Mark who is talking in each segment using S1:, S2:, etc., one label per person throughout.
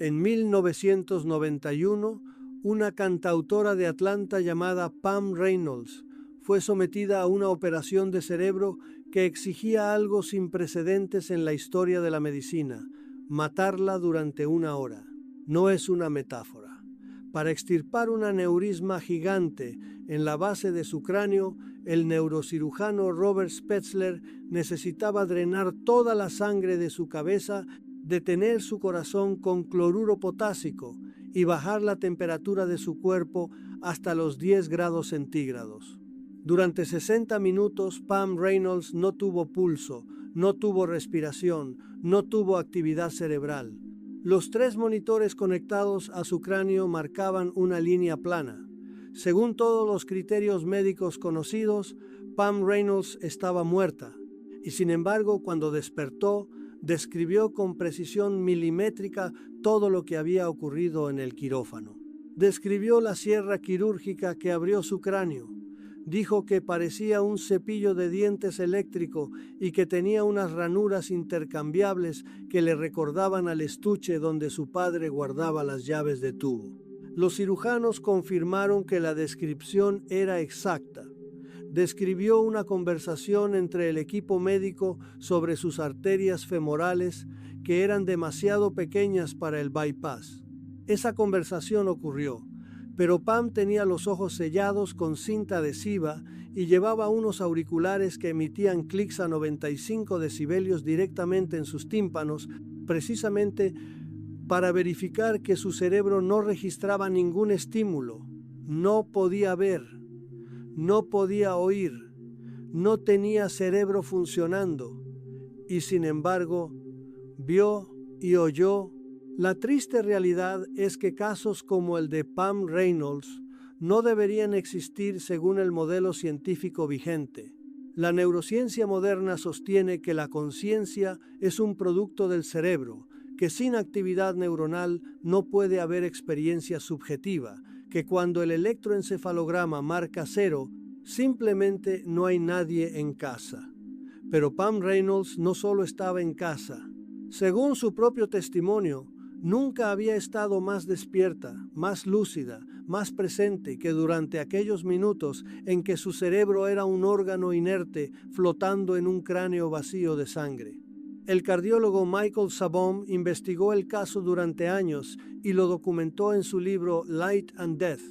S1: En 1991, una cantautora de Atlanta llamada Pam Reynolds fue sometida a una operación de cerebro que exigía algo sin precedentes en la historia de la medicina: matarla durante 1 hora. No es una metáfora. Para extirpar un aneurisma gigante en la base de su cráneo, el neurocirujano Robert Spetzler necesitaba drenar toda la sangre de su cabeza, detener su corazón con cloruro potásico y bajar la temperatura de su cuerpo hasta los 10 grados centígrados. Durante 60 minutos, Pam Reynolds no tuvo pulso, no tuvo respiración, no tuvo actividad cerebral. Los 3 monitores conectados a su cráneo marcaban una línea plana. Según todos los criterios médicos conocidos, Pam Reynolds estaba muerta, y sin embargo, cuando despertó, describió con precisión milimétrica todo lo que había ocurrido en el quirófano. Describió la sierra quirúrgica que abrió su cráneo. Dijo que parecía un cepillo de dientes eléctrico y que tenía unas ranuras intercambiables que le recordaban al estuche donde su padre guardaba las llaves de tubo. Los cirujanos confirmaron que la descripción era exacta. Describió una conversación entre el equipo médico sobre sus arterias femorales que eran demasiado pequeñas para el bypass. Esa conversación ocurrió, pero Pam tenía los ojos sellados con cinta adhesiva y llevaba unos auriculares que emitían clics a 95 decibelios directamente en sus tímpanos, precisamente para verificar que su cerebro no registraba ningún estímulo. No podía ver, no podía oír, no tenía cerebro funcionando, y sin embargo, vio y oyó. La triste realidad es que casos como el de Pam Reynolds no deberían existir según el modelo científico vigente. La neurociencia moderna sostiene que la conciencia es un producto del cerebro, que sin actividad neuronal no puede haber experiencia subjetiva, que cuando el electroencefalograma marca 0, simplemente no hay nadie en casa. Pero Pam Reynolds no solo estaba en casa. Según su propio testimonio, nunca había estado más despierta, más lúcida, más presente que durante aquellos minutos en que su cerebro era un órgano inerte flotando en un cráneo vacío de sangre. El cardiólogo Michael Sabom investigó el caso durante años y lo documentó en su libro Light and Death.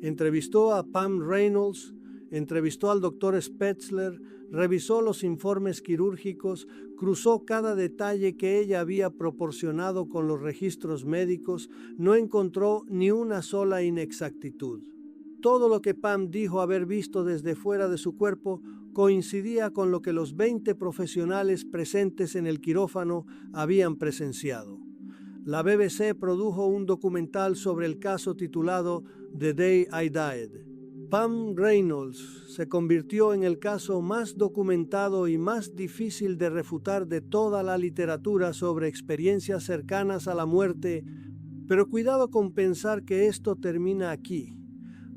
S1: Entrevistó a Pam Reynolds, entrevistó al doctor Spetzler, revisó los informes quirúrgicos, cruzó cada detalle que ella había proporcionado con los registros médicos, no encontró ni una sola inexactitud. Todo lo que Pam dijo haber visto desde fuera de su cuerpo coincidía con lo que los 20 profesionales presentes en el quirófano habían presenciado. La BBC produjo un documental sobre el caso titulado The Day I Died. Pam Reynolds se convirtió en el caso más documentado y más difícil de refutar de toda la literatura sobre experiencias cercanas a la muerte, pero cuidado con pensar que esto termina aquí.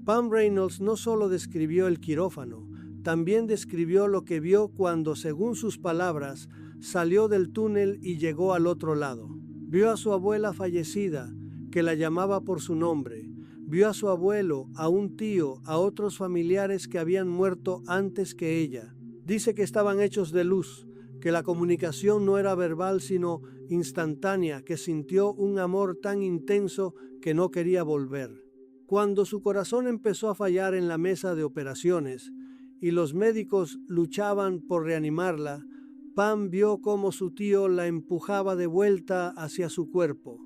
S1: Pam Reynolds no solo describió el quirófano, también describió lo que vio cuando, según sus palabras, salió del túnel y llegó al otro lado. Vio a su abuela fallecida, que la llamaba por su nombre. Vio a su abuelo, a un tío, a otros familiares que habían muerto antes que ella. Dice que estaban hechos de luz, que la comunicación no era verbal sino instantánea, que sintió un amor tan intenso que no quería volver. Cuando su corazón empezó a fallar en la mesa de operaciones y los médicos luchaban por reanimarla, Pam vio cómo su tío la empujaba de vuelta hacia su cuerpo.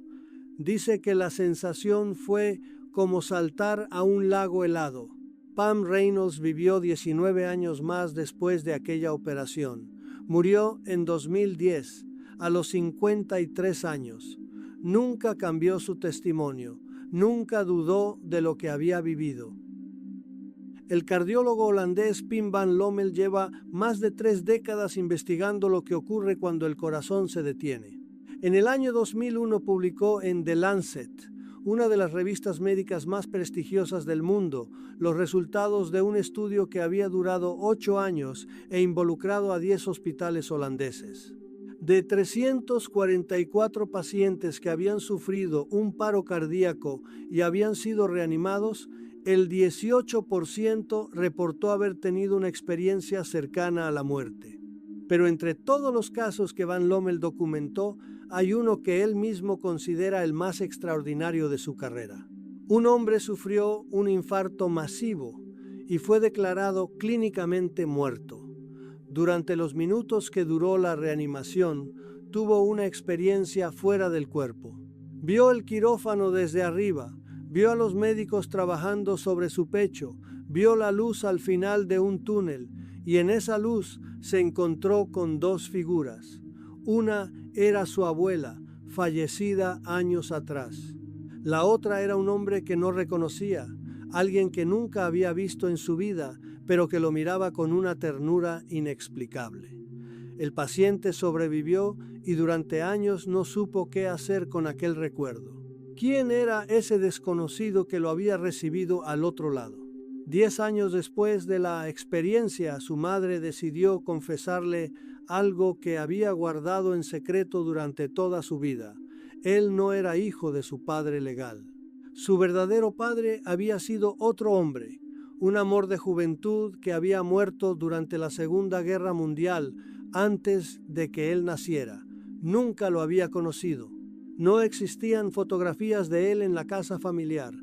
S1: Dice que la sensación fue como saltar a un lago helado. Pam Reynolds vivió 19 años más después de aquella operación. Murió en 2010, a los 53 años. Nunca cambió su testimonio, nunca dudó de lo que había vivido. El cardiólogo holandés Pim van Lommel lleva más de 3 décadas investigando lo que ocurre cuando el corazón se detiene. En el año 2001 publicó en The Lancet, una de las revistas médicas más prestigiosas del mundo, los resultados de un estudio que había durado 8 años e involucrado a 10 hospitales holandeses. De 344 pacientes que habían sufrido un paro cardíaco y habían sido reanimados, el 18% reportó haber tenido una experiencia cercana a la muerte. Pero entre todos los casos que Van Lommel documentó, hay uno que él mismo considera el más extraordinario de su carrera. Un hombre sufrió un infarto masivo y fue declarado clínicamente muerto. Durante los minutos que duró la reanimación, tuvo una experiencia fuera del cuerpo. Vio el quirófano desde arriba, vio a los médicos trabajando sobre su pecho, vio la luz al final de un túnel y en esa luz se encontró con dos figuras. Una era su abuela, fallecida años atrás. La otra era un hombre que no reconocía, alguien que nunca había visto en su vida, pero que lo miraba con una ternura inexplicable. El paciente sobrevivió y durante años no supo qué hacer con aquel recuerdo. ¿Quién era ese desconocido que lo había recibido al otro lado? 10 años después de la experiencia, su madre decidió confesarle algo que había guardado en secreto durante toda su vida. Él no era hijo de su padre legal. Su verdadero padre había sido otro hombre, un amor de juventud que había muerto durante la Segunda Guerra Mundial antes de que él naciera. Nunca lo había conocido. No existían fotografías de él en la casa familiar.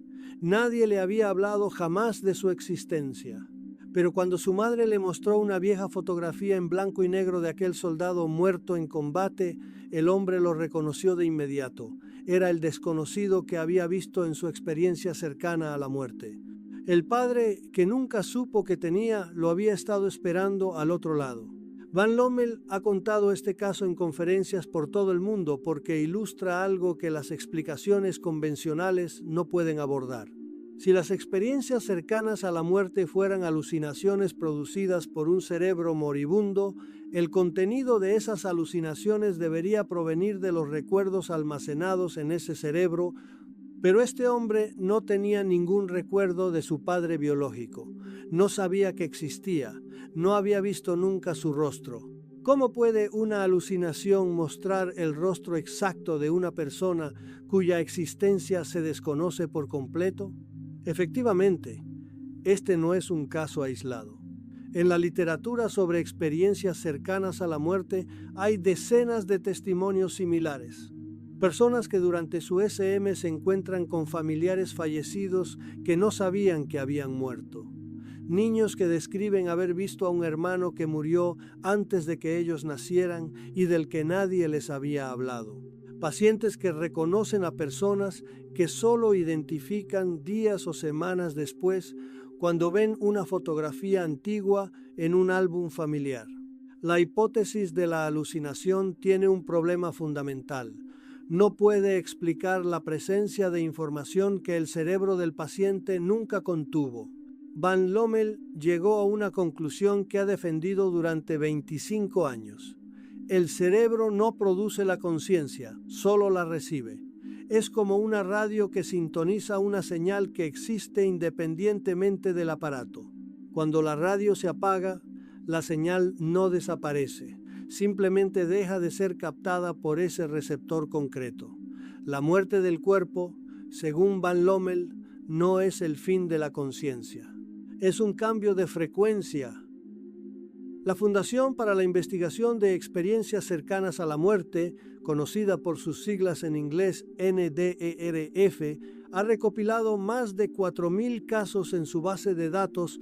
S1: Nadie le había hablado jamás de su existencia. Pero cuando su madre le mostró una vieja fotografía en blanco y negro de aquel soldado muerto en combate, el hombre lo reconoció de inmediato. Era el desconocido que había visto en su experiencia cercana a la muerte. El padre, que nunca supo que tenía, lo había estado esperando al otro lado. Van Lommel ha contado este caso en conferencias por todo el mundo porque ilustra algo que las explicaciones convencionales no pueden abordar. Si las experiencias cercanas a la muerte fueran alucinaciones producidas por un cerebro moribundo, el contenido de esas alucinaciones debería provenir de los recuerdos almacenados en ese cerebro, pero este hombre no tenía ningún recuerdo de su padre biológico, no sabía que existía, no había visto nunca su rostro. ¿Cómo puede una alucinación mostrar el rostro exacto de una persona cuya existencia se desconoce por completo? Efectivamente, este no es un caso aislado. En la literatura sobre experiencias cercanas a la muerte hay decenas de testimonios similares. Personas que durante su SM se encuentran con familiares fallecidos que no sabían que habían muerto. Niños que describen haber visto a un hermano que murió antes de que ellos nacieran y del que nadie les había hablado. Pacientes que reconocen a personas que solo identifican días o semanas después cuando ven una fotografía antigua en un álbum familiar. La hipótesis de la alucinación tiene un problema fundamental. No puede explicar la presencia de información que el cerebro del paciente nunca contuvo. Van Lommel llegó a una conclusión que ha defendido durante 25 años. El cerebro no produce la conciencia, solo la recibe. Es como una radio que sintoniza una señal que existe independientemente del aparato. Cuando la radio se apaga, la señal no desaparece, simplemente deja de ser captada por ese receptor concreto. La muerte del cuerpo, según Van Lommel, no es el fin de la conciencia. Es un cambio de frecuencia. La Fundación para la Investigación de Experiencias Cercanas a la Muerte, conocida por sus siglas en inglés NDERF, ha recopilado más de 4.000 casos en su base de datos.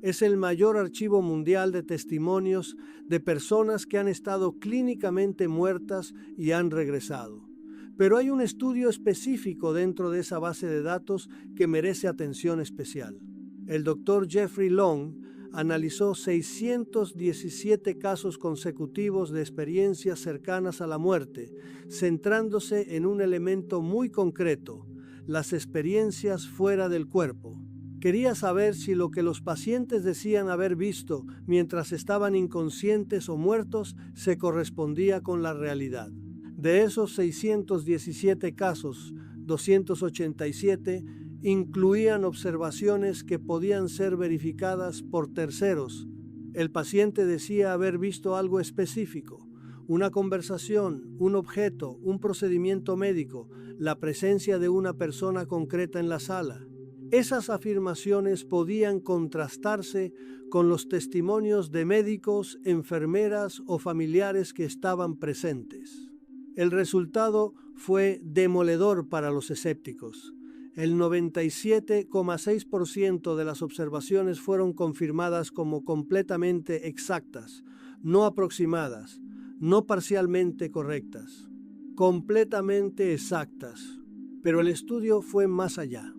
S1: Es el mayor archivo mundial de testimonios de personas que han estado clínicamente muertas y han regresado. Pero hay un estudio específico dentro de esa base de datos que merece atención especial. El doctor Jeffrey Long analizó 617 casos consecutivos de experiencias cercanas a la muerte, centrándose en un elemento muy concreto, las experiencias fuera del cuerpo. Quería saber si lo que los pacientes decían haber visto mientras estaban inconscientes o muertos se correspondía con la realidad. De esos 617 casos, 287 incluían observaciones que podían ser verificadas por terceros. El paciente decía haber visto algo específico, una conversación, un objeto, un procedimiento médico, la presencia de una persona concreta en la sala. Esas afirmaciones podían contrastarse con los testimonios de médicos, enfermeras o familiares que estaban presentes. El resultado fue demoledor para los escépticos. El 97,6% de las observaciones fueron confirmadas como completamente exactas, no aproximadas, no parcialmente correctas, completamente exactas. Pero el estudio fue más allá.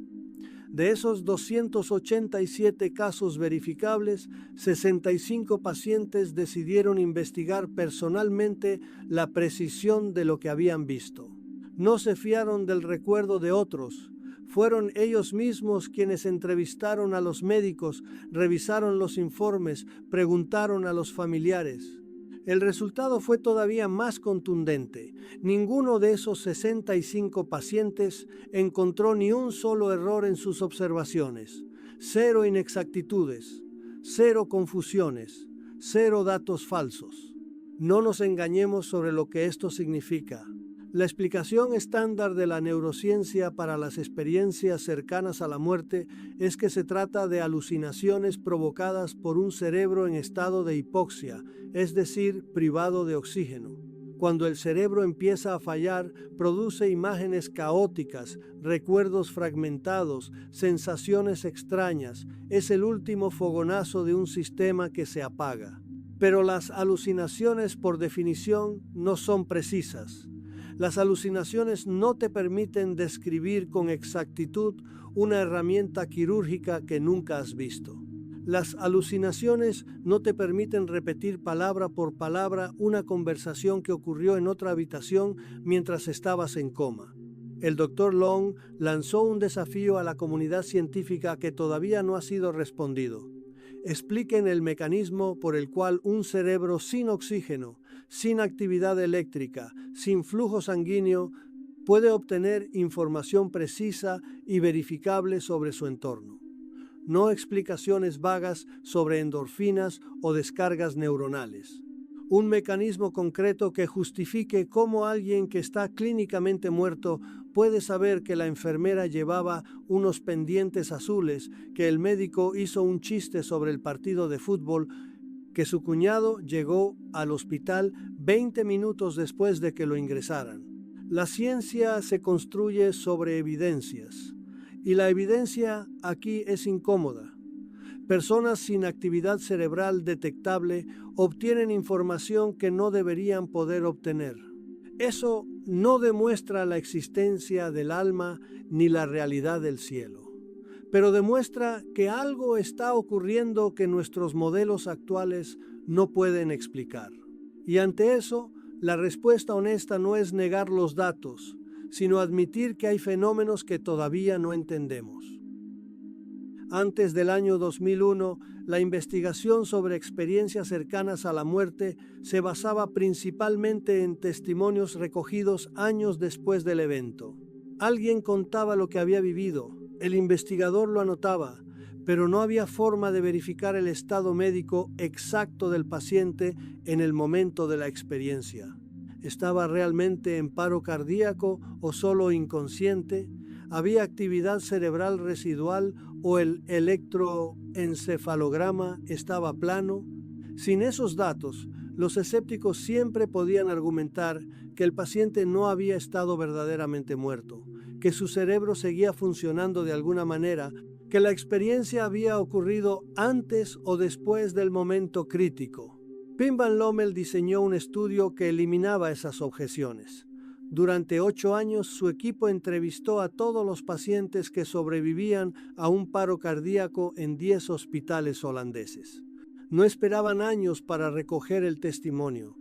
S1: De esos 287 casos verificables, 65 pacientes decidieron investigar personalmente la precisión de lo que habían visto. No se fiaron del recuerdo de otros. Fueron ellos mismos quienes entrevistaron a los médicos, revisaron los informes, preguntaron a los familiares. El resultado fue todavía más contundente. Ninguno de esos 65 pacientes encontró ni un solo error en sus observaciones. 0 inexactitudes, 0 confusiones, 0 datos falsos. No nos engañemos sobre lo que esto significa. La explicación estándar de la neurociencia para las experiencias cercanas a la muerte es que se trata de alucinaciones provocadas por un cerebro en estado de hipoxia, es decir, privado de oxígeno. Cuando el cerebro empieza a fallar, produce imágenes caóticas, recuerdos fragmentados, sensaciones extrañas. Es el último fogonazo de un sistema que se apaga. Pero las alucinaciones, por definición, no son precisas. Las alucinaciones no te permiten describir con exactitud una herramienta quirúrgica que nunca has visto. Las alucinaciones no te permiten repetir palabra por palabra una conversación que ocurrió en otra habitación mientras estabas en coma. El Dr. Long lanzó un desafío a la comunidad científica que todavía no ha sido respondido. Expliquen el mecanismo por el cual un cerebro sin oxígeno, sin actividad eléctrica, sin flujo sanguíneo, puede obtener información precisa y verificable sobre su entorno. No explicaciones vagas sobre endorfinas o descargas neuronales. Un mecanismo concreto que justifique cómo alguien que está clínicamente muerto puede saber que la enfermera llevaba unos pendientes azules, que el médico hizo un chiste sobre el partido de fútbol, que su cuñado llegó al hospital 20 minutos después de que lo ingresaran. La ciencia se construye sobre evidencias, y la evidencia aquí es incómoda. Personas sin actividad cerebral detectable obtienen información que no deberían poder obtener. Eso no demuestra la existencia del alma ni la realidad del cielo, pero demuestra que algo está ocurriendo que nuestros modelos actuales no pueden explicar. Y ante eso, la respuesta honesta no es negar los datos, sino admitir que hay fenómenos que todavía no entendemos. Antes del año 2001, la investigación sobre experiencias cercanas a la muerte se basaba principalmente en testimonios recogidos años después del evento. Alguien contaba lo que había vivido, el investigador lo anotaba, pero no había forma de verificar el estado médico exacto del paciente en el momento de la experiencia. ¿Estaba realmente en paro cardíaco o solo inconsciente? ¿Había actividad cerebral residual o el electroencefalograma estaba plano? Sin esos datos, los escépticos siempre podían argumentar que el paciente no había estado verdaderamente muerto, que su cerebro seguía funcionando de alguna manera, que la experiencia había ocurrido antes o después del momento crítico. Pim Van Lommel diseñó un estudio que eliminaba esas objeciones. Durante 8 años, su equipo entrevistó a todos los pacientes que sobrevivían a un paro cardíaco en 10 hospitales holandeses. No esperaban años para recoger el testimonio.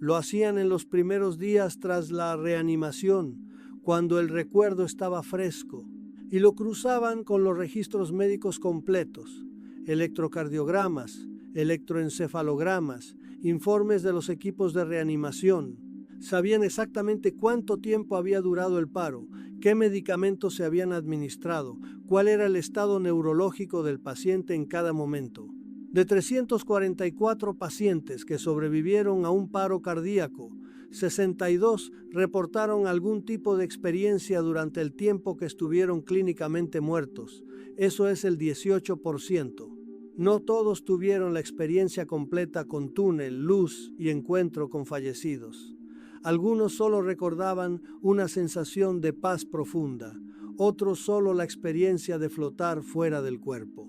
S1: Lo hacían en los primeros días tras la reanimación, cuando el recuerdo estaba fresco, y lo cruzaban con los registros médicos completos, electrocardiogramas, electroencefalogramas, informes de los equipos de reanimación. Sabían exactamente cuánto tiempo había durado el paro, qué medicamentos se habían administrado, cuál era el estado neurológico del paciente en cada momento. De 344 pacientes que sobrevivieron a un paro cardíaco, 62 reportaron algún tipo de experiencia durante el tiempo que estuvieron clínicamente muertos. Eso es el 18%. No todos tuvieron la experiencia completa con túnel, luz y encuentro con fallecidos. Algunos solo recordaban una sensación de paz profunda, otros solo la experiencia de flotar fuera del cuerpo.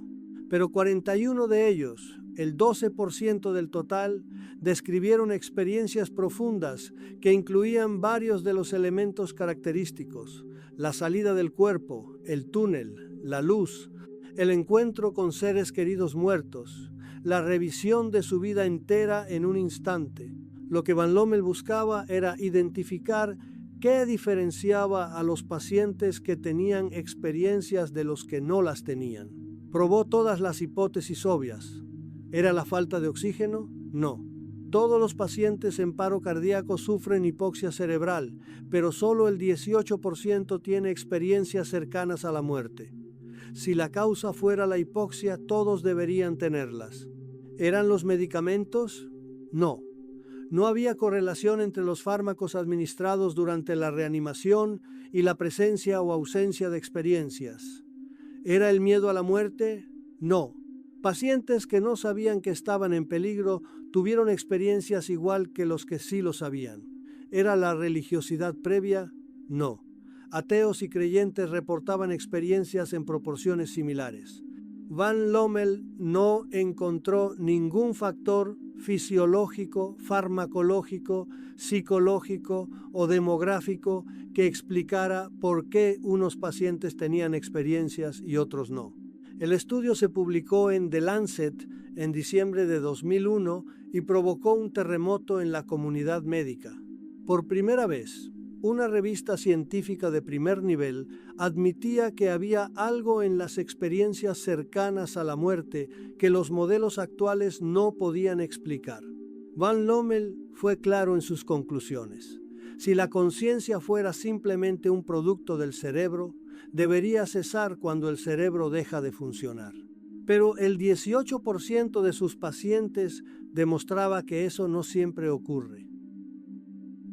S1: Pero 41 de ellos, el 12% del total, describieron experiencias profundas que incluían varios de los elementos característicos: la salida del cuerpo, el túnel, la luz, el encuentro con seres queridos muertos, la revisión de su vida entera en un instante. Lo que Van Lommel buscaba era identificar qué diferenciaba a los pacientes que tenían experiencias de los que no las tenían. Probó todas las hipótesis obvias. ¿Era la falta de oxígeno? No. Todos los pacientes en paro cardíaco sufren hipoxia cerebral, pero solo el 18% tiene experiencias cercanas a la muerte. Si la causa fuera la hipoxia, todos deberían tenerlas. ¿Eran los medicamentos? No. No había correlación entre los fármacos administrados durante la reanimación y la presencia o ausencia de experiencias. ¿Era el miedo a la muerte? No. Pacientes que no sabían que estaban en peligro tuvieron experiencias igual que los que sí lo sabían. ¿Era la religiosidad previa? No. Ateos y creyentes reportaban experiencias en proporciones similares. Van Lommel no encontró ningún factor fisiológico, farmacológico, psicológico o demográfico que explicara por qué unos pacientes tenían experiencias y otros no. El estudio se publicó en The Lancet en diciembre de 2001 y provocó un terremoto en la comunidad médica. Por primera vez, una revista científica de primer nivel admitía que había algo en las experiencias cercanas a la muerte que los modelos actuales no podían explicar. Van Lommel fue claro en sus conclusiones. Si la conciencia fuera simplemente un producto del cerebro, debería cesar cuando el cerebro deja de funcionar. Pero el 18% de sus pacientes demostraba que eso no siempre ocurre.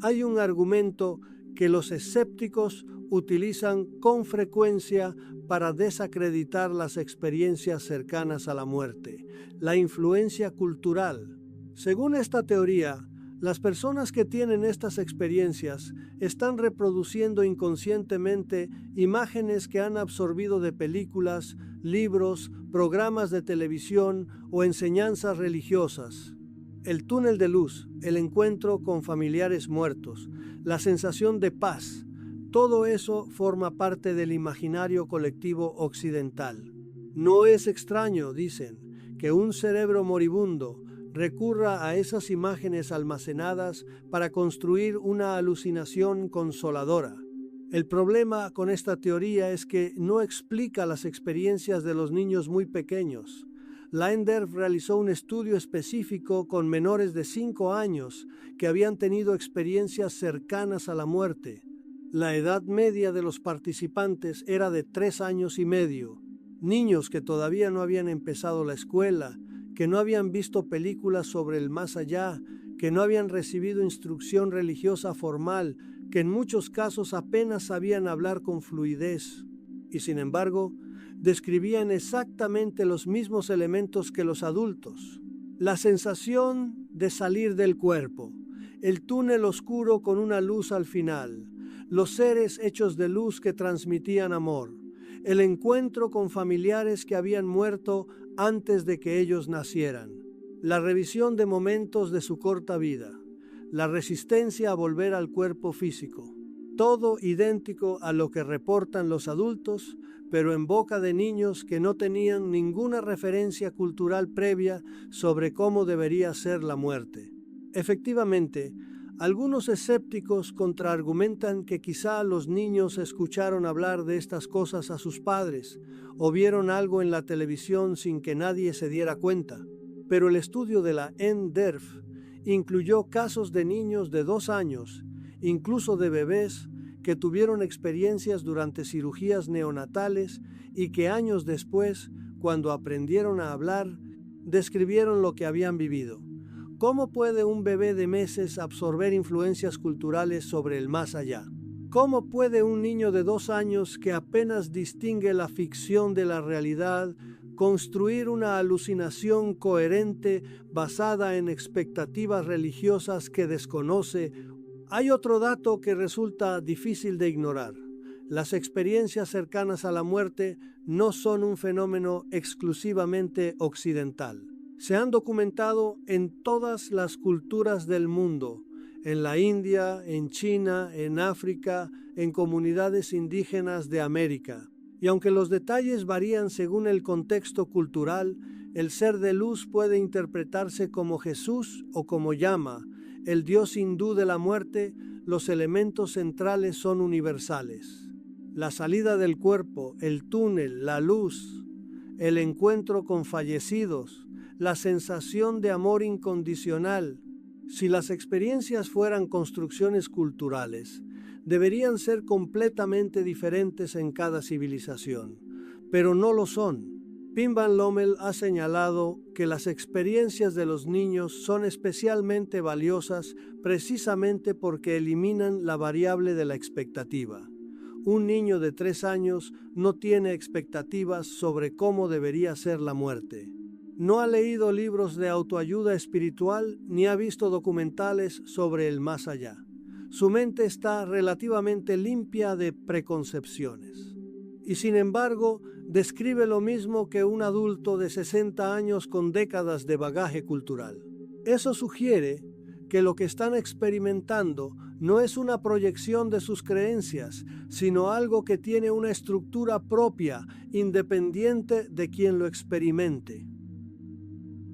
S1: Hay un argumento que los escépticos utilizan con frecuencia para desacreditar las experiencias cercanas a la muerte: la influencia cultural. Según esta teoría, las personas que tienen estas experiencias están reproduciendo inconscientemente imágenes que han absorbido de películas, libros, programas de televisión o enseñanzas religiosas. El túnel de luz, el encuentro con familiares muertos, la sensación de paz, todo eso forma parte del imaginario colectivo occidental. No es extraño, dicen, que un cerebro moribundo recurra a esas imágenes almacenadas para construir una alucinación consoladora. El problema con esta teoría es que no explica las experiencias de los niños muy pequeños. Leindorf realizó un estudio específico con menores de 5 años que habían tenido experiencias cercanas a la muerte. La edad media de los participantes era de 3 años y medio. Niños que todavía no habían empezado la escuela, que no habían visto películas sobre el más allá, que no habían recibido instrucción religiosa formal, que en muchos casos apenas sabían hablar con fluidez. Y sin embargo, describían exactamente los mismos elementos que los adultos. La sensación de salir del cuerpo, el túnel oscuro con una luz al final, los seres hechos de luz que transmitían amor, el encuentro con familiares que habían muerto antes de que ellos nacieran, la revisión de momentos de su corta vida, la resistencia a volver al cuerpo físico, todo idéntico a lo que reportan los adultos, pero en boca de niños que no tenían ninguna referencia cultural previa sobre cómo debería ser la muerte. Efectivamente, algunos escépticos contraargumentan que quizá los niños escucharon hablar de estas cosas a sus padres o vieron algo en la televisión sin que nadie se diera cuenta. Pero el estudio de la NDERF incluyó casos de niños de 2 años, incluso de bebés, que tuvieron experiencias durante cirugías neonatales y que años después, cuando aprendieron a hablar, describieron lo que habían vivido. ¿Cómo puede un bebé de meses absorber influencias culturales sobre el más allá? ¿Cómo puede un niño de 2 años que apenas distingue la ficción de la realidad construir una alucinación coherente basada en expectativas religiosas que desconoce? Hay otro dato que resulta difícil de ignorar. Las experiencias cercanas a la muerte no son un fenómeno exclusivamente occidental. Se han documentado en todas las culturas del mundo, en la India, en China, en África, en comunidades indígenas de América. Y aunque los detalles varían según el contexto cultural, el ser de luz puede interpretarse como Jesús o como Yama, el dios hindú de la muerte. Los elementos centrales son universales. La salida del cuerpo, el túnel, la luz, el encuentro con fallecidos, la sensación de amor incondicional. Si las experiencias fueran construcciones culturales, deberían ser completamente diferentes en cada civilización, pero no lo son. Pim Van Lommel ha señalado que las experiencias de los niños son especialmente valiosas precisamente porque eliminan la variable de la expectativa. Un niño de 3 años no tiene expectativas sobre cómo debería ser la muerte. No ha leído libros de autoayuda espiritual ni ha visto documentales sobre el más allá. Su mente está relativamente limpia de preconcepciones. Y sin embargo, describe lo mismo que un adulto de 60 años con décadas de bagaje cultural. Eso sugiere que lo que están experimentando no es una proyección de sus creencias, sino algo que tiene una estructura propia, independiente de quien lo experimente.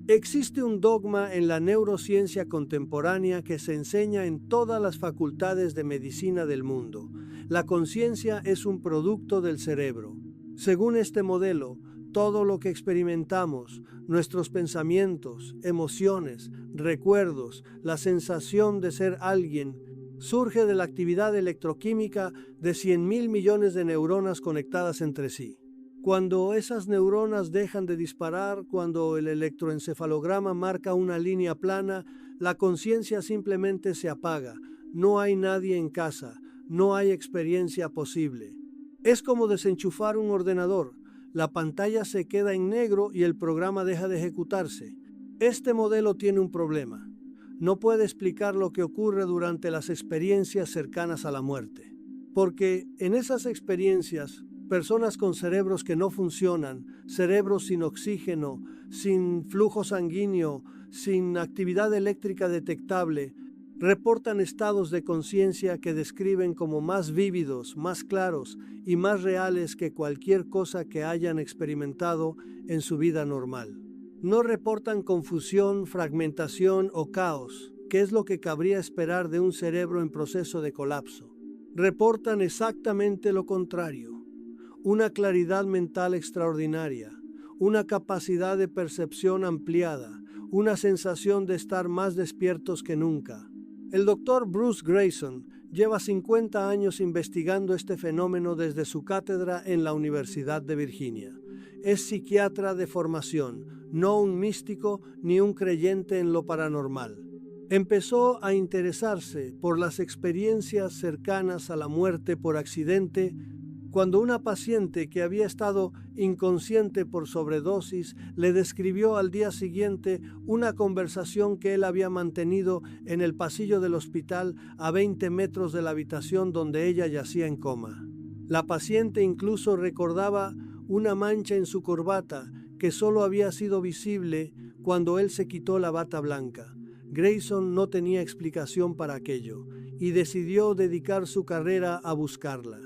S1: Existe un dogma en la neurociencia contemporánea que se enseña en todas las facultades de medicina del mundo. La conciencia es un producto del cerebro. Según este modelo, todo lo que experimentamos, nuestros pensamientos, emociones, recuerdos, la sensación de ser alguien, surge de la actividad electroquímica de 100.000 millones de neuronas conectadas entre sí. Cuando esas neuronas dejan de disparar, cuando el electroencefalograma marca una línea plana, la conciencia simplemente se apaga. No hay nadie en casa, no hay experiencia posible. Es como desenchufar un ordenador. La pantalla se queda en negro y el programa deja de ejecutarse. Este modelo tiene un problema. No puede explicar lo que ocurre durante las experiencias cercanas a la muerte. Porque en esas experiencias, personas con cerebros que no funcionan, cerebros sin oxígeno, sin flujo sanguíneo, sin actividad eléctrica detectable, reportan estados de conciencia que describen como más vívidos, más claros y más reales que cualquier cosa que hayan experimentado en su vida normal. No reportan confusión, fragmentación o caos, que es lo que cabría esperar de un cerebro en proceso de colapso. Reportan exactamente lo contrario: una claridad mental extraordinaria, una capacidad de percepción ampliada, una sensación de estar más despiertos que nunca. El doctor Bruce Greyson lleva 50 años investigando este fenómeno desde su cátedra en la Universidad de Virginia. Es psiquiatra de formación, no un místico ni un creyente en lo paranormal. Empezó a interesarse por las experiencias cercanas a la muerte por accidente cuando una paciente que había estado inconsciente por sobredosis le describió al día siguiente una conversación que él había mantenido en el pasillo del hospital a 20 metros de la habitación donde ella yacía en coma. La paciente incluso recordaba una mancha en su corbata que solo había sido visible cuando él se quitó la bata blanca. Greyson no tenía explicación para aquello y decidió dedicar su carrera a buscarla.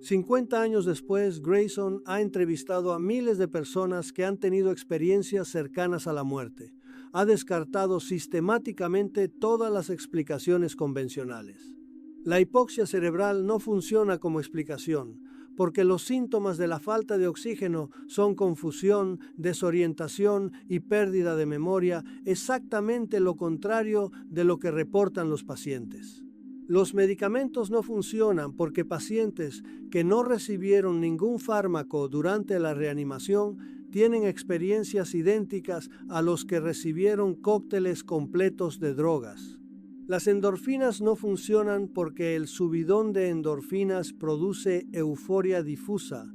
S1: 50 años después, Greyson ha entrevistado a miles de personas que han tenido experiencias cercanas a la muerte. Ha descartado sistemáticamente todas las explicaciones convencionales. La hipoxia cerebral no funciona como explicación, porque los síntomas de la falta de oxígeno son confusión, desorientación y pérdida de memoria, exactamente lo contrario de lo que reportan los pacientes. Los medicamentos no funcionan porque pacientes que no recibieron ningún fármaco durante la reanimación tienen experiencias idénticas a los que recibieron cócteles completos de drogas. Las endorfinas no funcionan porque el subidón de endorfinas produce euforia difusa,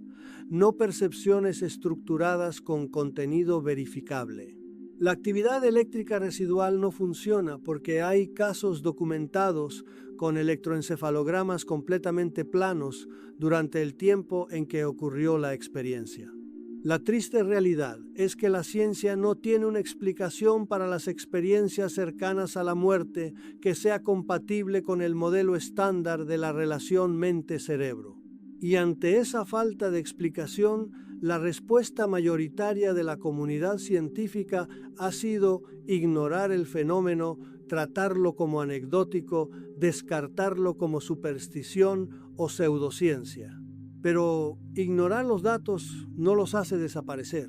S1: no percepciones estructuradas con contenido verificable. La actividad eléctrica residual no funciona porque hay casos documentados con electroencefalogramas completamente planos durante el tiempo en que ocurrió la experiencia. La triste realidad es que la ciencia no tiene una explicación para las experiencias cercanas a la muerte que sea compatible con el modelo estándar de la relación mente-cerebro. Y ante esa falta de explicación, la respuesta mayoritaria de la comunidad científica ha sido ignorar el fenómeno, tratarlo como anecdótico, descartarlo como superstición o pseudociencia. Pero ignorar los datos no los hace desaparecer.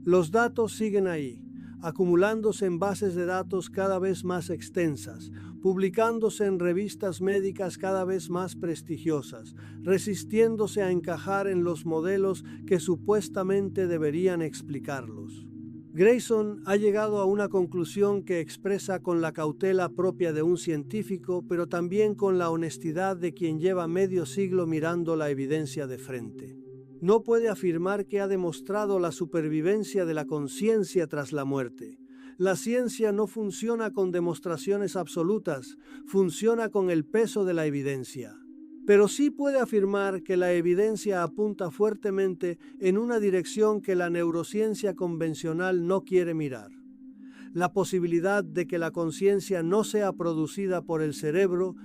S1: Los datos siguen ahí, acumulándose en bases de datos cada vez más extensas, publicándose en revistas médicas cada vez más prestigiosas, resistiéndose a encajar en los modelos que supuestamente deberían explicarlos. Grayson ha llegado a una conclusión que expresa con la cautela propia de un científico, pero también con la honestidad de quien lleva medio siglo mirando la evidencia de frente. No puede afirmar que ha demostrado la supervivencia de la conciencia tras la muerte. La ciencia no funciona con demostraciones absolutas, funciona con el peso de la evidencia. Pero sí puede afirmar que la evidencia apunta fuertemente en una dirección que la neurociencia convencional no quiere mirar. La posibilidad de que la conciencia no sea producida por el cerebro,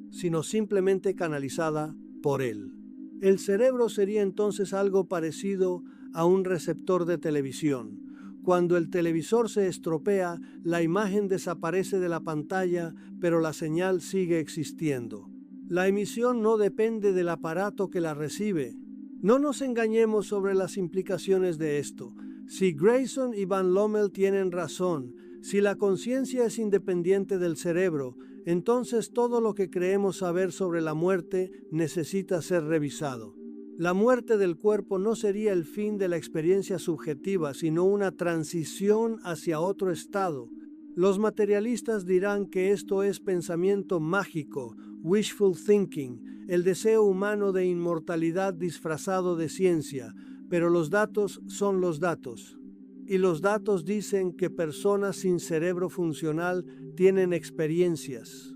S1: sino simplemente canalizada por él. El cerebro sería entonces algo parecido a un receptor de televisión. Cuando el televisor se estropea, la imagen desaparece de la pantalla, pero la señal sigue existiendo. La emisión no depende del aparato que la recibe. No nos engañemos sobre las implicaciones de esto. Si Grayson y Van Lommel tienen razón, si la conciencia es independiente del cerebro, entonces todo lo que creemos saber sobre la muerte necesita ser revisado. La muerte del cuerpo no sería el fin de la experiencia subjetiva, sino una transición hacia otro estado. Los materialistas dirán que esto es pensamiento mágico, wishful thinking, el deseo humano de inmortalidad disfrazado de ciencia, pero los datos son los datos. Y los datos dicen que personas sin cerebro funcional tienen experiencias.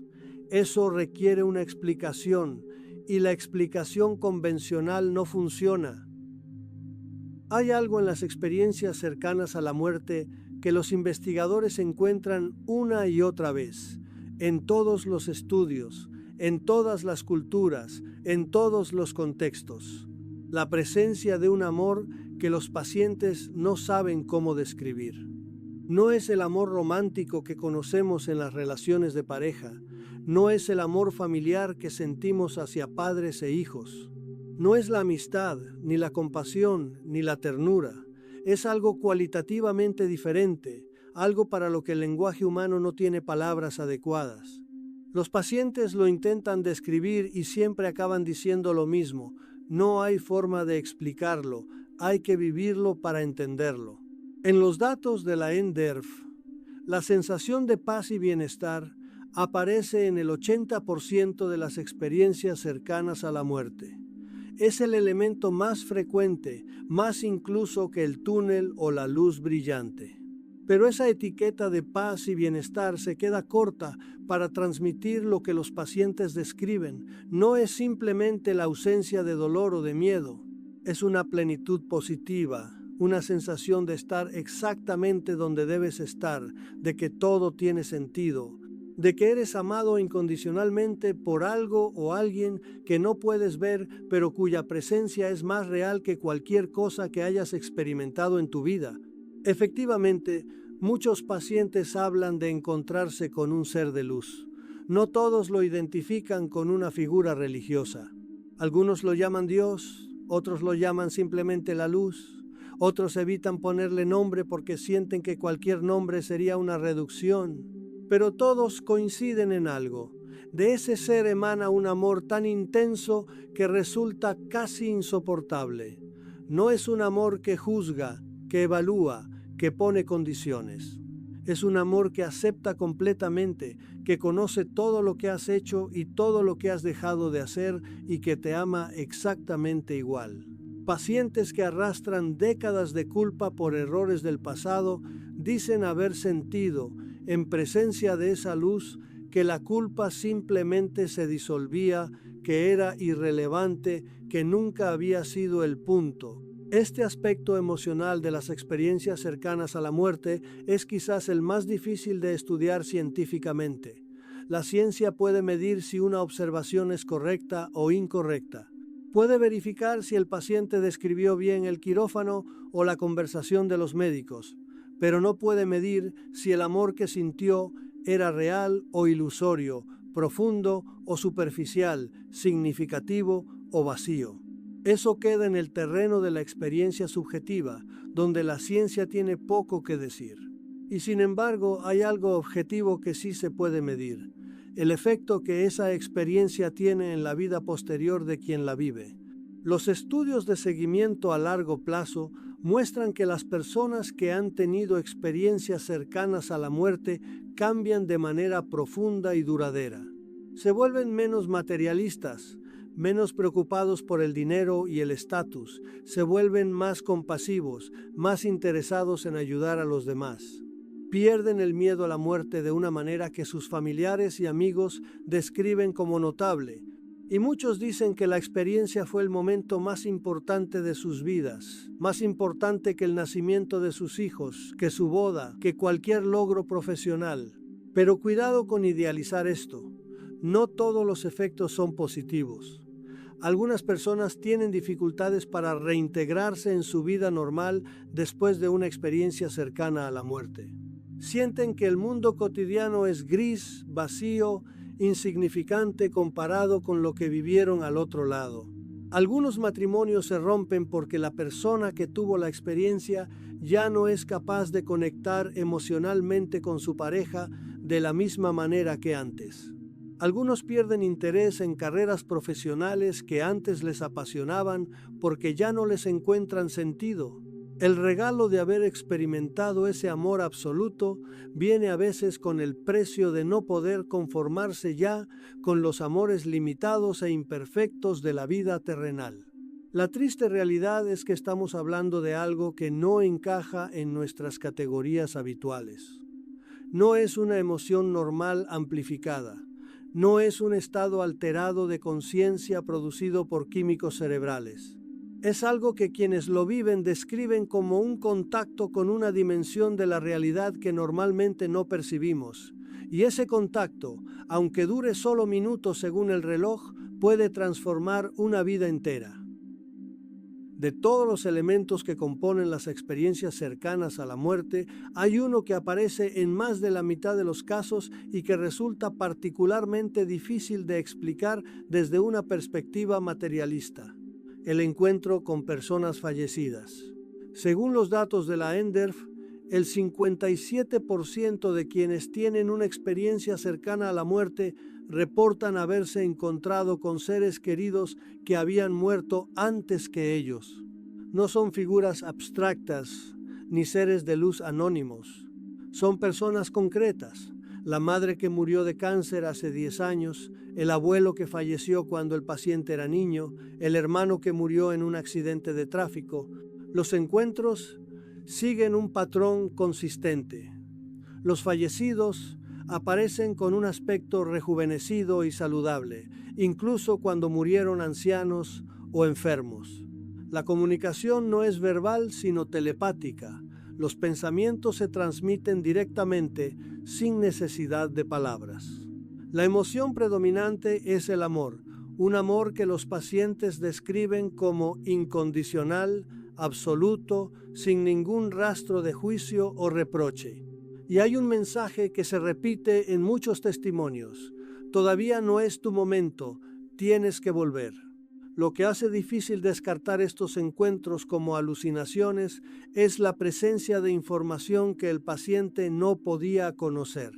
S1: Eso requiere una explicación, y la explicación convencional no funciona. Hay algo en las experiencias cercanas a la muerte que los investigadores encuentran una y otra vez, en todos los estudios, en todas las culturas, en todos los contextos. La presencia de un amor que los pacientes no saben cómo describir. No es el amor romántico que conocemos en las relaciones de pareja, no es el amor familiar que sentimos hacia padres e hijos. No es la amistad, ni la compasión, ni la ternura. Es algo cualitativamente diferente, algo para lo que el lenguaje humano no tiene palabras adecuadas. Los pacientes lo intentan describir y siempre acaban diciendo lo mismo. No hay forma de explicarlo, hay que vivirlo para entenderlo. En los datos de la NDERF, la sensación de paz y bienestar aparece en el 80% de las experiencias cercanas a la muerte. Es el elemento más frecuente, más incluso que el túnel o la luz brillante. Pero esa etiqueta de paz y bienestar se queda corta para transmitir lo que los pacientes describen. No es simplemente la ausencia de dolor o de miedo, es una plenitud positiva, una sensación de estar exactamente donde debes estar, de que todo tiene sentido, de que eres amado incondicionalmente por algo o alguien que no puedes ver, pero cuya presencia es más real que cualquier cosa que hayas experimentado en tu vida. Efectivamente, muchos pacientes hablan de encontrarse con un ser de luz. No todos lo identifican con una figura religiosa. Algunos lo llaman Dios, otros lo llaman simplemente la luz, otros evitan ponerle nombre porque sienten que cualquier nombre sería una reducción. Pero todos coinciden en algo. De ese ser emana un amor tan intenso que resulta casi insoportable. No es un amor que juzga, que evalúa, que pone condiciones. Es un amor que acepta completamente, que conoce todo lo que has hecho y todo lo que has dejado de hacer y que te ama exactamente igual. Pacientes que arrastran décadas de culpa por errores del pasado dicen haber sentido, en presencia de esa luz, que la culpa simplemente se disolvía, que era irrelevante, que nunca había sido el punto. Este aspecto emocional de las experiencias cercanas a la muerte es quizás el más difícil de estudiar científicamente. La ciencia puede medir si una observación es correcta o incorrecta. Puede verificar si el paciente describió bien el quirófano o la conversación de los médicos, pero no puede medir si el amor que sintió era real o ilusorio, profundo o superficial, significativo o vacío. Eso queda en el terreno de la experiencia subjetiva, donde la ciencia tiene poco que decir. Y sin embargo, hay algo objetivo que sí se puede medir: el efecto que esa experiencia tiene en la vida posterior de quien la vive. Los estudios de seguimiento a largo plazo muestran que las personas que han tenido experiencias cercanas a la muerte cambian de manera profunda y duradera. Se vuelven menos materialistas, menos preocupados por el dinero y el estatus, se vuelven más compasivos, más interesados en ayudar a los demás. Pierden el miedo a la muerte de una manera que sus familiares y amigos describen como notable, y muchos dicen que la experiencia fue el momento más importante de sus vidas, más importante que el nacimiento de sus hijos, que su boda, que cualquier logro profesional. Pero cuidado con idealizar esto. No todos los efectos son positivos. Algunas personas tienen dificultades para reintegrarse en su vida normal después de una experiencia cercana a la muerte. Sienten que el mundo cotidiano es gris, vacío, insignificante comparado con lo que vivieron al otro lado. Algunos matrimonios se rompen porque la persona que tuvo la experiencia ya no es capaz de conectar emocionalmente con su pareja de la misma manera que antes. Algunos pierden interés en carreras profesionales que antes les apasionaban porque ya no les encuentran sentido. El regalo de haber experimentado ese amor absoluto viene a veces con el precio de no poder conformarse ya con los amores limitados e imperfectos de la vida terrenal. La triste realidad es que estamos hablando de algo que no encaja en nuestras categorías habituales. No es una emoción normal amplificada. No es un estado alterado de conciencia producido por químicos cerebrales. Es algo que quienes lo viven describen como un contacto con una dimensión de la realidad que normalmente no percibimos. Y ese contacto, aunque dure solo minutos según el reloj, puede transformar una vida entera. De todos los elementos que componen las experiencias cercanas a la muerte, hay uno que aparece en más de la mitad de los casos y que resulta particularmente difícil de explicar desde una perspectiva materialista: el encuentro con personas fallecidas. Según los datos de la NDERF, el 57% de quienes tienen una experiencia cercana a la muerte reportan haberse encontrado con seres queridos que habían muerto antes que ellos. No son figuras abstractas ni seres de luz anónimos. Son personas concretas. La madre que murió de cáncer hace 10 años, el abuelo que falleció cuando el paciente era niño, el hermano que murió en un accidente de tráfico. Los encuentros siguen un patrón consistente. Los fallecidos aparecen con un aspecto rejuvenecido y saludable, incluso cuando murieron ancianos o enfermos. La comunicación no es verbal, sino telepática. Los pensamientos se transmiten directamente, sin necesidad de palabras. La emoción predominante es el amor, un amor que los pacientes describen como incondicional, absoluto, sin ningún rastro de juicio o reproche. Y hay un mensaje que se repite en muchos testimonios: todavía no es tu momento, tienes que volver. Lo que hace difícil descartar estos encuentros como alucinaciones es la presencia de información que el paciente no podía conocer.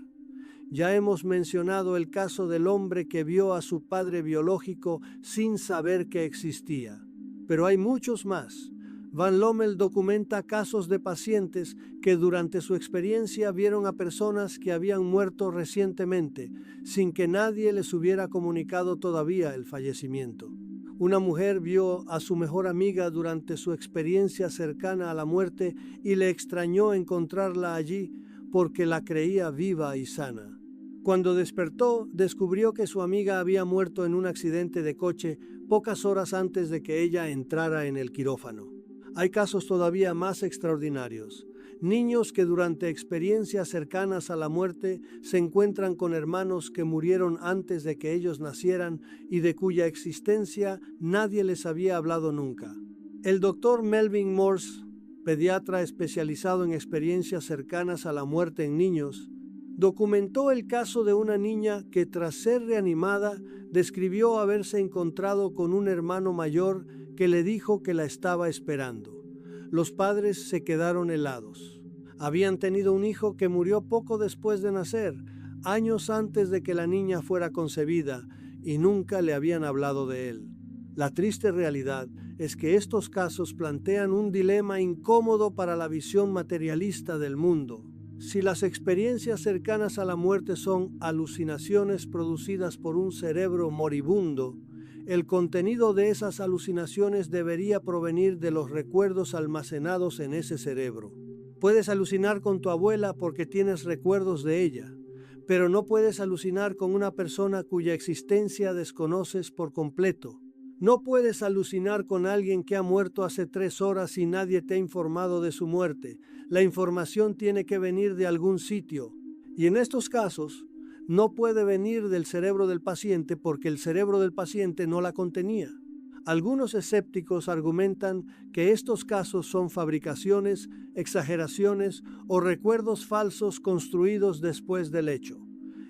S1: Ya hemos mencionado el caso del hombre que vio a su padre biológico sin saber que existía. Pero hay muchos más. Van Lommel documenta casos de pacientes que durante su experiencia vieron a personas que habían muerto recientemente, sin que nadie les hubiera comunicado todavía el fallecimiento. Una mujer vio a su mejor amiga durante su experiencia cercana a la muerte y le extrañó encontrarla allí porque la creía viva y sana. Cuando despertó, descubrió que su amiga había muerto en un accidente de coche pocas horas antes de que ella entrara en el quirófano. Hay casos todavía más extraordinarios. Niños que durante experiencias cercanas a la muerte se encuentran con hermanos que murieron antes de que ellos nacieran y de cuya existencia nadie les había hablado nunca. El doctor Melvin Morse, pediatra especializado en experiencias cercanas a la muerte en niños, documentó el caso de una niña que tras ser reanimada describió haberse encontrado con un hermano mayor que le dijo que la estaba esperando. Los padres se quedaron helados. Habían tenido un hijo que murió poco después de nacer, años antes de que la niña fuera concebida, y nunca le habían hablado de él. La triste realidad es que estos casos plantean un dilema incómodo para la visión materialista del mundo. Si las experiencias cercanas a la muerte son alucinaciones producidas por un cerebro moribundo, el contenido de esas alucinaciones debería provenir de los recuerdos almacenados en ese cerebro. Puedes alucinar con tu abuela porque tienes recuerdos de ella, pero no puedes alucinar con una persona cuya existencia desconoces por completo. No puedes alucinar con alguien que ha muerto hace 3 horas y nadie te ha informado de su muerte. La información tiene que venir de algún sitio. Y en estos casos, no puede venir del cerebro del paciente porque el cerebro del paciente no la contenía. Algunos escépticos argumentan que estos casos son fabricaciones, exageraciones o recuerdos falsos construidos después del hecho.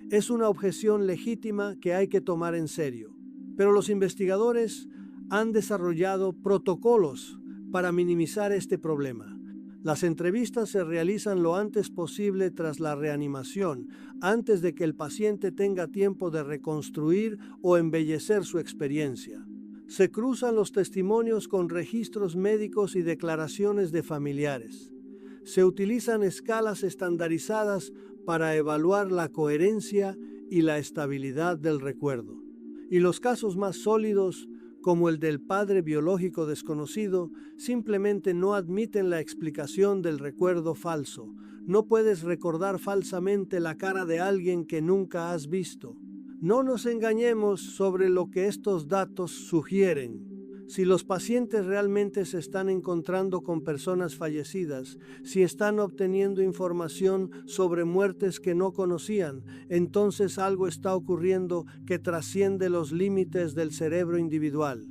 S1: Es una objeción legítima que hay que tomar en serio. Pero los investigadores han desarrollado protocolos para minimizar este problema. Las entrevistas se realizan lo antes posible tras la reanimación, antes de que el paciente tenga tiempo de reconstruir o embellecer su experiencia. Se cruzan los testimonios con registros médicos y declaraciones de familiares. Se utilizan escalas estandarizadas para evaluar la coherencia y la estabilidad del recuerdo. Y los casos más sólidos, como el del padre biológico desconocido, simplemente no admiten la explicación del recuerdo falso. No puedes recordar falsamente la cara de alguien que nunca has visto. No nos engañemos sobre lo que estos datos sugieren. Si los pacientes realmente se están encontrando con personas fallecidas, si están obteniendo información sobre muertes que no conocían, entonces algo está ocurriendo que trasciende los límites del cerebro individual.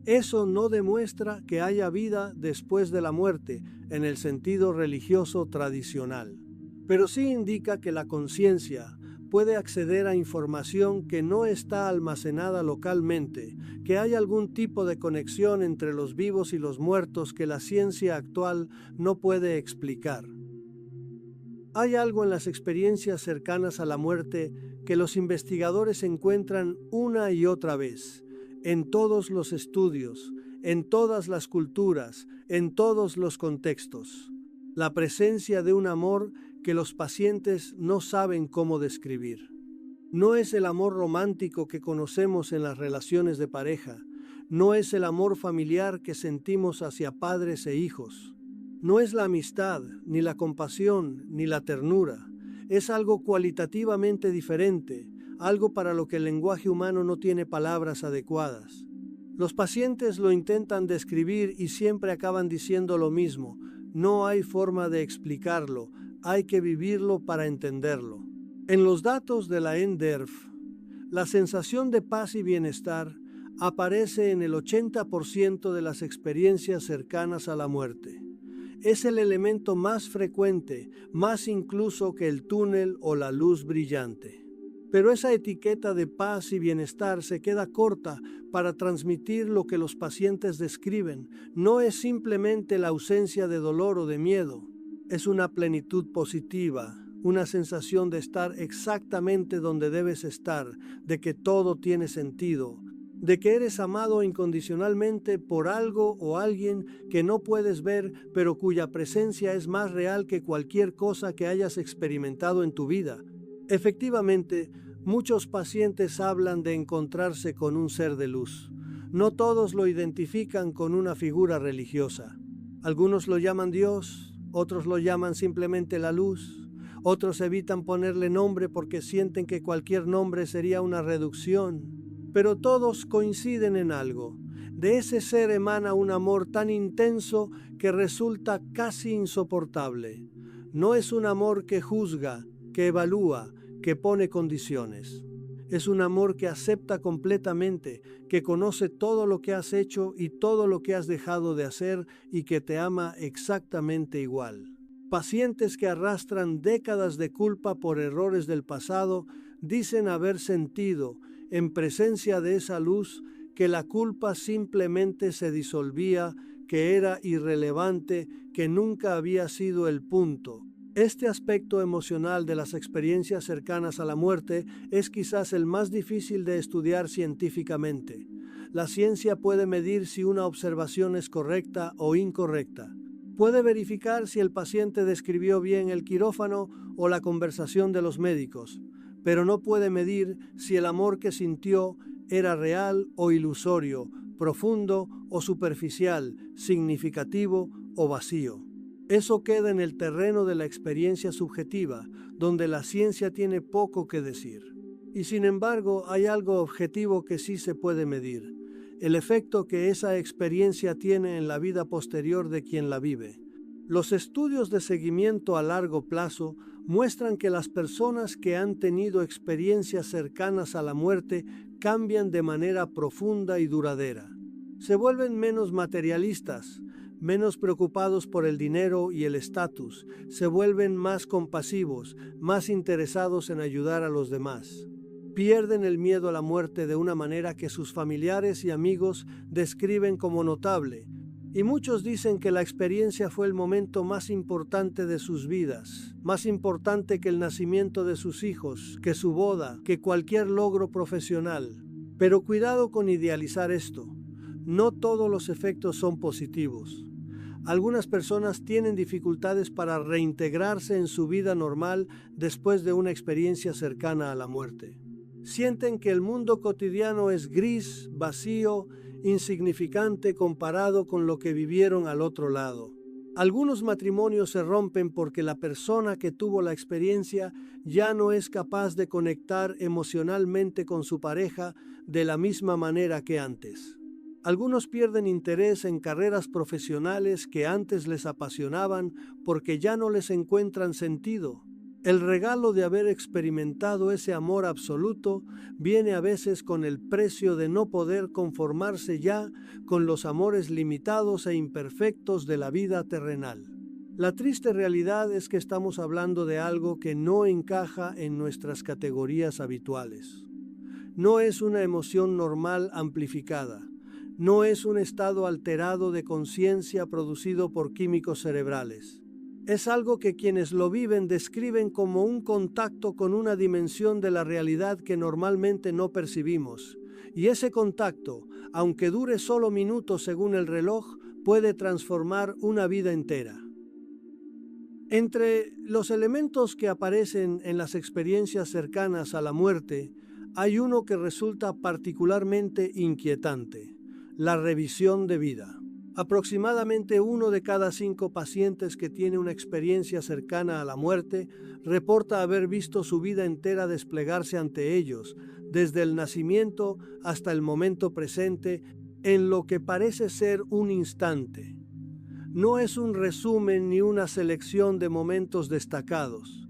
S1: Eso no demuestra que haya vida después de la muerte, en el sentido religioso tradicional, pero sí indica que la conciencia puede acceder a información que no está almacenada localmente, que hay algún tipo de conexión entre los vivos y los muertos que la ciencia actual no puede explicar. Hay algo en las experiencias cercanas a la muerte que los investigadores encuentran una y otra vez, en todos los estudios, en todas las culturas, en todos los contextos. La presencia de un amor que los pacientes no saben cómo describir. No es el amor romántico que conocemos en las relaciones de pareja, no es el amor familiar que sentimos hacia padres e hijos, no es la amistad, ni la compasión, ni la ternura, es algo cualitativamente diferente, algo para lo que el lenguaje humano no tiene palabras adecuadas. Los pacientes lo intentan describir y siempre acaban diciendo lo mismo: no hay forma de explicarlo, hay que vivirlo para entenderlo. En los datos de la NDERF, la sensación de paz y bienestar aparece en el 80% de las experiencias cercanas a la muerte. Es el elemento más frecuente, más incluso que el túnel o la luz brillante. Pero esa etiqueta de paz y bienestar se queda corta para transmitir lo que los pacientes describen. No es simplemente la ausencia de dolor o de miedo, es una plenitud positiva, una sensación de estar exactamente donde debes estar, de que todo tiene sentido. de que eres amado incondicionalmente por algo o alguien que no puedes ver, pero cuya presencia es más real que cualquier cosa que hayas experimentado en tu vida. Efectivamente, muchos pacientes hablan de encontrarse con un ser de luz. No todos lo identifican con una figura religiosa. Algunos lo llaman Dios, otros lo llaman simplemente la luz, otros evitan ponerle nombre porque sienten que cualquier nombre sería una reducción. Pero todos coinciden en algo. De ese ser emana un amor tan intenso que resulta casi insoportable. No es un amor que juzga, que evalúa, que pone condiciones. Es un amor que acepta completamente, que conoce todo lo que has hecho y todo lo que has dejado de hacer y que te ama exactamente igual. Pacientes que arrastran décadas de culpa por errores del pasado dicen haber sentido, en presencia de esa luz, que la culpa simplemente se disolvía, que era irrelevante, que nunca había sido el punto. Este aspecto emocional de las experiencias cercanas a la muerte es quizás el más difícil de estudiar científicamente. La ciencia puede medir si una observación es correcta o incorrecta. Puede verificar si el paciente describió bien el quirófano o la conversación de los médicos, pero no puede medir si el amor que sintió era real o ilusorio, profundo o superficial, significativo o vacío. Eso queda en el terreno de la experiencia subjetiva, donde la ciencia tiene poco que decir. Y sin embargo, hay algo objetivo que sí se puede medir: el efecto que esa experiencia tiene en la vida posterior de quien la vive. Los estudios de seguimiento a largo plazo muestran que las personas que han tenido experiencias cercanas a la muerte cambian de manera profunda y duradera. Se vuelven menos materialistas, menos preocupados por el dinero y el estatus, se vuelven más compasivos, más interesados en ayudar a los demás. Pierden el miedo a la muerte de una manera que sus familiares y amigos describen como notable, y muchos dicen que la experiencia fue el momento más importante de sus vidas, más importante que el nacimiento de sus hijos, que su boda, que cualquier logro profesional. Pero cuidado con idealizar esto. No todos los efectos son positivos. Algunas personas tienen dificultades para reintegrarse en su vida normal después de una experiencia cercana a la muerte. Sienten que el mundo cotidiano es gris, vacío, insignificante comparado con lo que vivieron al otro lado. Algunos matrimonios se rompen porque la persona que tuvo la experiencia ya no es capaz de conectar emocionalmente con su pareja de la misma manera que antes. Algunos pierden interés en carreras profesionales que antes les apasionaban porque ya no les encuentran sentido. El regalo de haber experimentado ese amor absoluto viene a veces con el precio de no poder conformarse ya con los amores limitados e imperfectos de la vida terrenal. La triste realidad es que estamos hablando de algo que no encaja en nuestras categorías habituales. No es una emoción normal amplificada. No es un estado alterado de conciencia producido por químicos cerebrales. Es algo que quienes lo viven describen como un contacto con una dimensión de la realidad que normalmente no percibimos. Y ese contacto, aunque dure solo minutos según el reloj, puede transformar una vida entera. Entre los elementos que aparecen en las experiencias cercanas a la muerte, hay uno que resulta particularmente inquietante: la revisión de vida. Aproximadamente 1 de cada 5 pacientes que tiene una experiencia cercana a la muerte reporta haber visto su vida entera desplegarse ante ellos, desde el nacimiento hasta el momento presente, en lo que parece ser un instante. No es un resumen ni una selección de momentos destacados.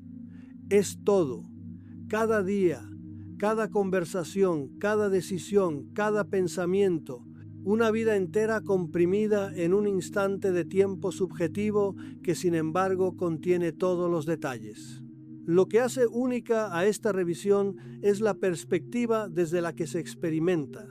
S1: Es todo, cada día, cada conversación, cada decisión, cada pensamiento. Una vida entera comprimida en un instante de tiempo subjetivo que sin embargo contiene todos los detalles. Lo que hace única a esta revisión es la perspectiva desde la que se experimenta.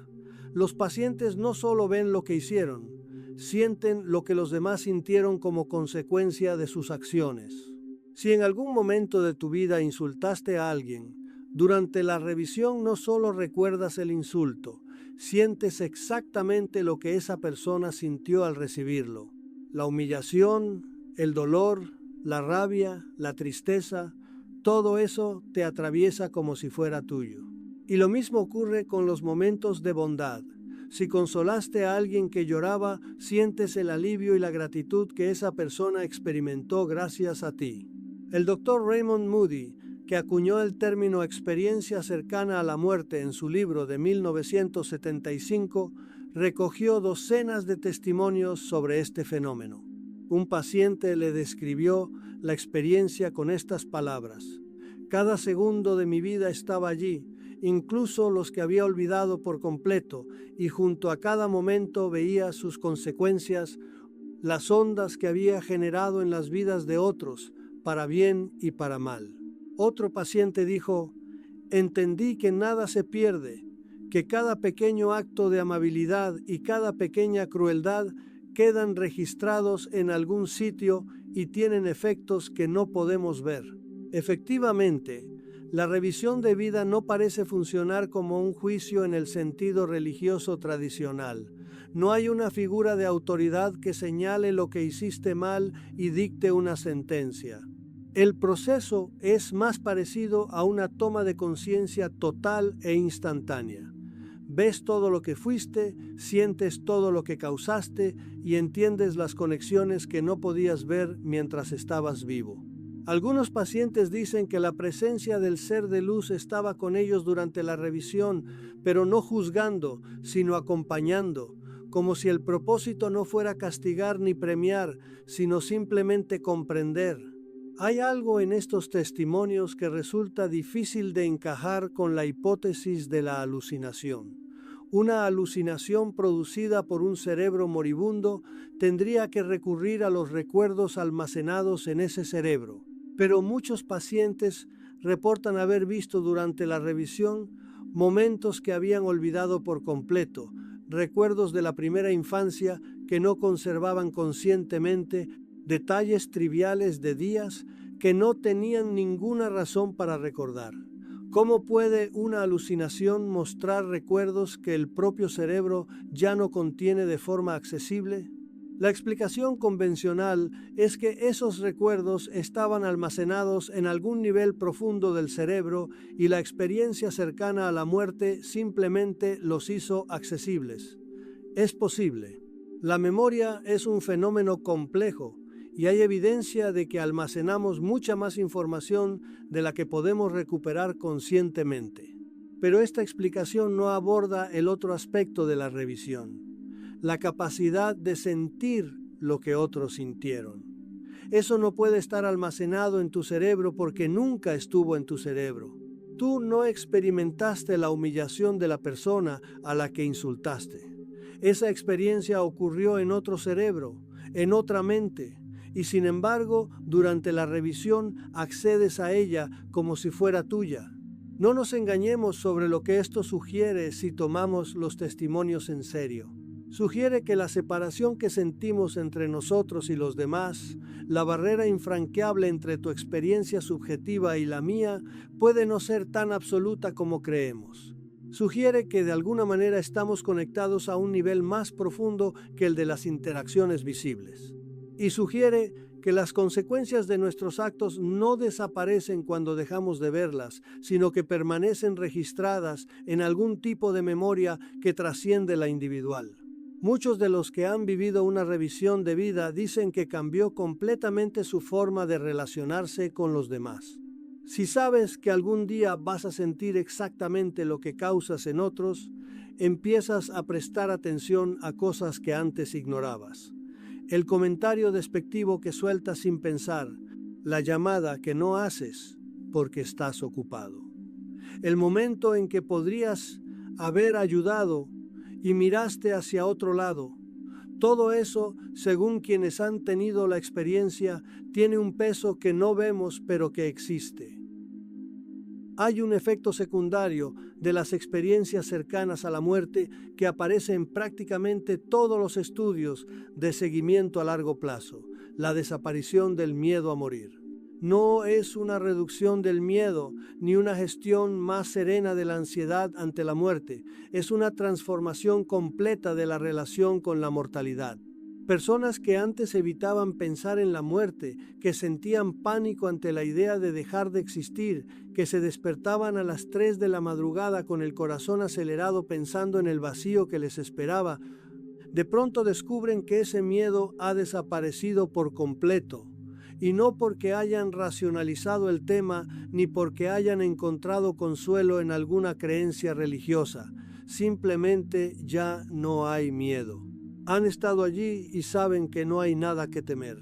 S1: Los pacientes no solo ven lo que hicieron, sienten lo que los demás sintieron como consecuencia de sus acciones. Si en algún momento de tu vida insultaste a alguien, durante la revisión no solo recuerdas el insulto, sientes exactamente lo que esa persona sintió al recibirlo. La humillación, el dolor, la rabia, la tristeza, todo eso te atraviesa como si fuera tuyo. Y lo mismo ocurre con los momentos de bondad. Si consolaste a alguien que lloraba, sientes el alivio y la gratitud que esa persona experimentó gracias a ti. El doctor Raymond Moody, que acuñó el término experiencia cercana a la muerte en su libro de 1975, recogió docenas de testimonios sobre este fenómeno. Un paciente le describió la experiencia con estas palabras: cada segundo de mi vida estaba allí, incluso los que había olvidado por completo, y junto a cada momento veía sus consecuencias, las ondas que había generado en las vidas de otros, para bien y para mal. Otro paciente dijo: entendí que nada se pierde, que cada pequeño acto de amabilidad y cada pequeña crueldad quedan registrados en algún sitio y tienen efectos que no podemos ver. Efectivamente, la revisión de vida no parece funcionar como un juicio en el sentido religioso tradicional. No hay una figura de autoridad que señale lo que hiciste mal y dicte una sentencia. El proceso es más parecido a una toma de conciencia total e instantánea. Ves todo lo que fuiste, sientes todo lo que causaste y entiendes las conexiones que no podías ver mientras estabas vivo. Algunos pacientes dicen que la presencia del ser de luz estaba con ellos durante la revisión, pero no juzgando, sino acompañando, como si el propósito no fuera castigar ni premiar, sino simplemente comprender. Hay algo en estos testimonios que resulta difícil de encajar con la hipótesis de la alucinación. Una alucinación producida por un cerebro moribundo tendría que recurrir a los recuerdos almacenados en ese cerebro. Pero muchos pacientes reportan haber visto durante la revisión momentos que habían olvidado por completo, recuerdos de la primera infancia que no conservaban conscientemente, detalles triviales de días que no tenían ninguna razón para recordar. ¿Cómo puede una alucinación mostrar recuerdos que el propio cerebro ya no contiene de forma accesible? La explicación convencional es que esos recuerdos estaban almacenados en algún nivel profundo del cerebro y la experiencia cercana a la muerte simplemente los hizo accesibles. Es posible. La memoria es un fenómeno complejo y hay evidencia de que almacenamos mucha más información de la que podemos recuperar conscientemente. Pero esta explicación no aborda el otro aspecto de la revisión: la capacidad de sentir lo que otros sintieron. Eso no puede estar almacenado en tu cerebro porque nunca estuvo en tu cerebro. Tú no experimentaste la humillación de la persona a la que insultaste. Esa experiencia ocurrió en otro cerebro, en otra mente, y sin embargo, durante la revisión accedes a ella como si fuera tuya. No nos engañemos sobre lo que esto sugiere si tomamos los testimonios en serio. Sugiere que la separación que sentimos entre nosotros y los demás, la barrera infranqueable entre tu experiencia subjetiva y la mía, puede no ser tan absoluta como creemos. Sugiere que de alguna manera estamos conectados a un nivel más profundo que el de las interacciones visibles. Y sugiere que las consecuencias de nuestros actos no desaparecen cuando dejamos de verlas, sino que permanecen registradas en algún tipo de memoria que trasciende la individual. Muchos de los que han vivido una revisión de vida dicen que cambió completamente su forma de relacionarse con los demás. Si sabes que algún día vas a sentir exactamente lo que causas en otros, empiezas a prestar atención a cosas que antes ignorabas. El comentario despectivo que sueltas sin pensar, la llamada que no haces porque estás ocupado. El momento en que podrías haber ayudado y miraste hacia otro lado. Todo eso, según quienes han tenido la experiencia, tiene un peso que no vemos pero que existe. Hay un efecto secundario de las experiencias cercanas a la muerte que aparece en prácticamente todos los estudios de seguimiento a largo plazo: la desaparición del miedo a morir. No es una reducción del miedo, ni una gestión más serena de la ansiedad ante la muerte. Es una transformación completa de la relación con la mortalidad. Personas que antes evitaban pensar en la muerte, que sentían pánico ante la idea de dejar de existir, que se despertaban a las 3 de la madrugada con el corazón acelerado pensando en el vacío que les esperaba, de pronto descubren que ese miedo ha desaparecido por completo. Y no porque hayan racionalizado el tema ni porque hayan encontrado consuelo en alguna creencia religiosa. Simplemente ya no hay miedo. Han estado allí y saben que no hay nada que temer.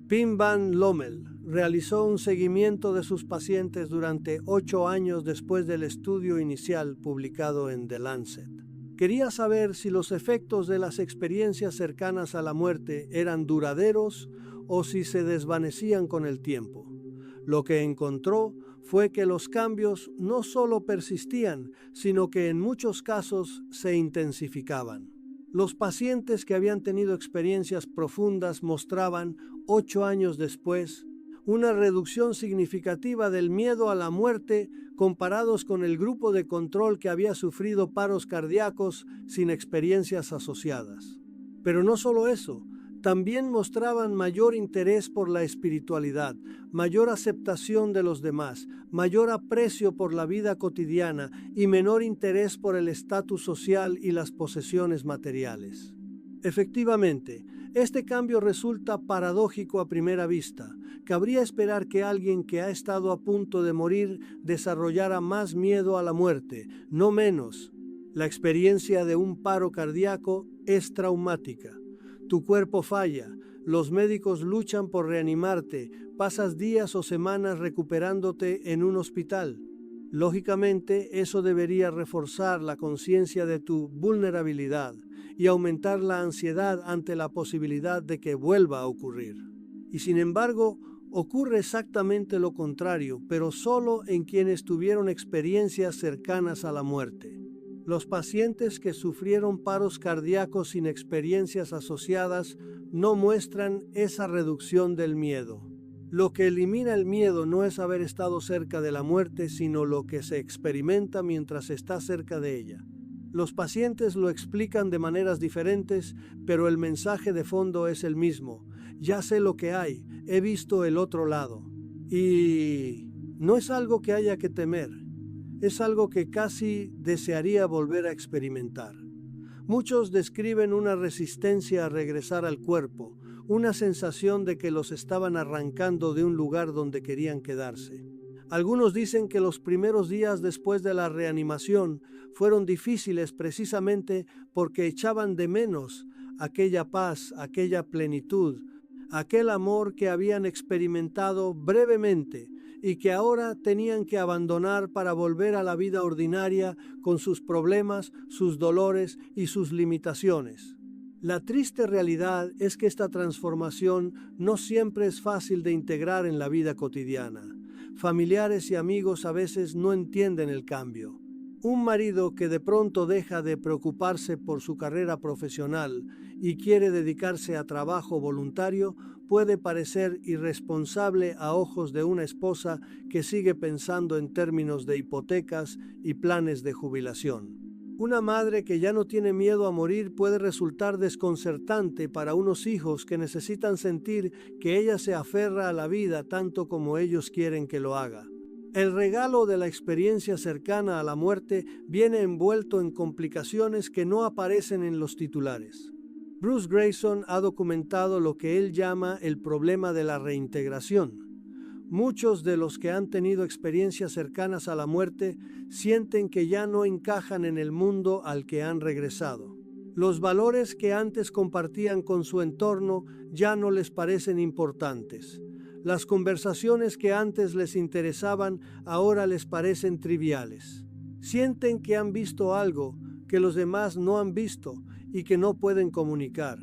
S1: Pim Van Lommel realizó un seguimiento de sus pacientes durante 8 años después del estudio inicial publicado en The Lancet. Quería saber si los efectos de las experiencias cercanas a la muerte eran duraderos o si se desvanecían con el tiempo. Lo que encontró fue que los cambios no solo persistían, sino que en muchos casos se intensificaban. Los pacientes que habían tenido experiencias profundas mostraban, 8 años después, una reducción significativa del miedo a la muerte comparados con el grupo de control que había sufrido paros cardíacos sin experiencias asociadas. Pero no solo eso, también mostraban mayor interés por la espiritualidad, mayor aceptación de los demás, mayor aprecio por la vida cotidiana y menor interés por el estatus social y las posesiones materiales. Efectivamente, este cambio resulta paradójico a primera vista. Cabría esperar que alguien que ha estado a punto de morir desarrollara más miedo a la muerte, no menos. La experiencia de un paro cardíaco es traumática. Tu cuerpo falla, los médicos luchan por reanimarte, pasas días o semanas recuperándote en un hospital. Lógicamente, eso debería reforzar la conciencia de tu vulnerabilidad y aumentar la ansiedad ante la posibilidad de que vuelva a ocurrir. Y sin embargo, ocurre exactamente lo contrario, pero solo en quienes tuvieron experiencias cercanas a la muerte. Los pacientes que sufrieron paros cardíacos sin experiencias asociadas no muestran esa reducción del miedo. Lo que elimina el miedo no es haber estado cerca de la muerte, sino lo que se experimenta mientras está cerca de ella. Los pacientes lo explican de maneras diferentes, pero el mensaje de fondo es el mismo. Ya sé lo que hay, he visto el otro lado. Y no es algo que haya que temer. Es algo que casi desearía volver a experimentar. Muchos describen una resistencia a regresar al cuerpo, una sensación de que los estaban arrancando de un lugar donde querían quedarse. Algunos dicen que los primeros días después de la reanimación fueron difíciles precisamente porque echaban de menos aquella paz, aquella plenitud, aquel amor que habían experimentado brevemente y que ahora tenían que abandonar para volver a la vida ordinaria con sus problemas, sus dolores y sus limitaciones. La triste realidad es que esta transformación no siempre es fácil de integrar en la vida cotidiana. Familiares y amigos a veces no entienden el cambio. Un marido que de pronto deja de preocuparse por su carrera profesional y quiere dedicarse a trabajo voluntario puede parecer irresponsable a ojos de una esposa que sigue pensando en términos de hipotecas y planes de jubilación. Una madre que ya no tiene miedo a morir puede resultar desconcertante para unos hijos que necesitan sentir que ella se aferra a la vida tanto como ellos quieren que lo haga. El regalo de la experiencia cercana a la muerte viene envuelto en complicaciones que no aparecen en los titulares. Bruce Greyson ha documentado lo que él llama el problema de la reintegración. Muchos de los que han tenido experiencias cercanas a la muerte sienten que ya no encajan en el mundo al que han regresado. Los valores que antes compartían con su entorno ya no les parecen importantes. Las conversaciones que antes les interesaban ahora les parecen triviales. Sienten que han visto algo que los demás no han visto y que no pueden comunicar.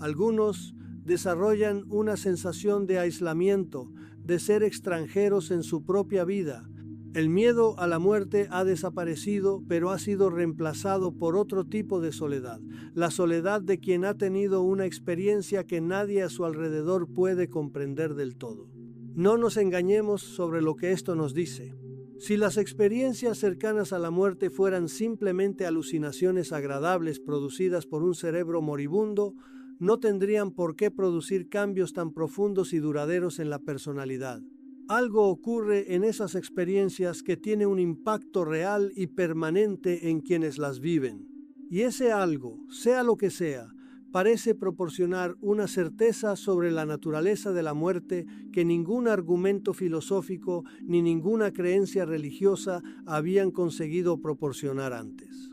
S1: Algunos desarrollan una sensación de aislamiento, de ser extranjeros en su propia vida. El miedo a la muerte ha desaparecido, pero ha sido reemplazado por otro tipo de soledad, la soledad de quien ha tenido una experiencia que nadie a su alrededor puede comprender del todo. No nos engañemos sobre lo que esto nos dice. Si las experiencias cercanas a la muerte fueran simplemente alucinaciones agradables producidas por un cerebro moribundo, no tendrían por qué producir cambios tan profundos y duraderos en la personalidad. Algo ocurre en esas experiencias que tiene un impacto real y permanente en quienes las viven. Y ese algo, sea lo que sea, parece proporcionar una certeza sobre la naturaleza de la muerte que ningún argumento filosófico ni ninguna creencia religiosa habían conseguido proporcionar antes.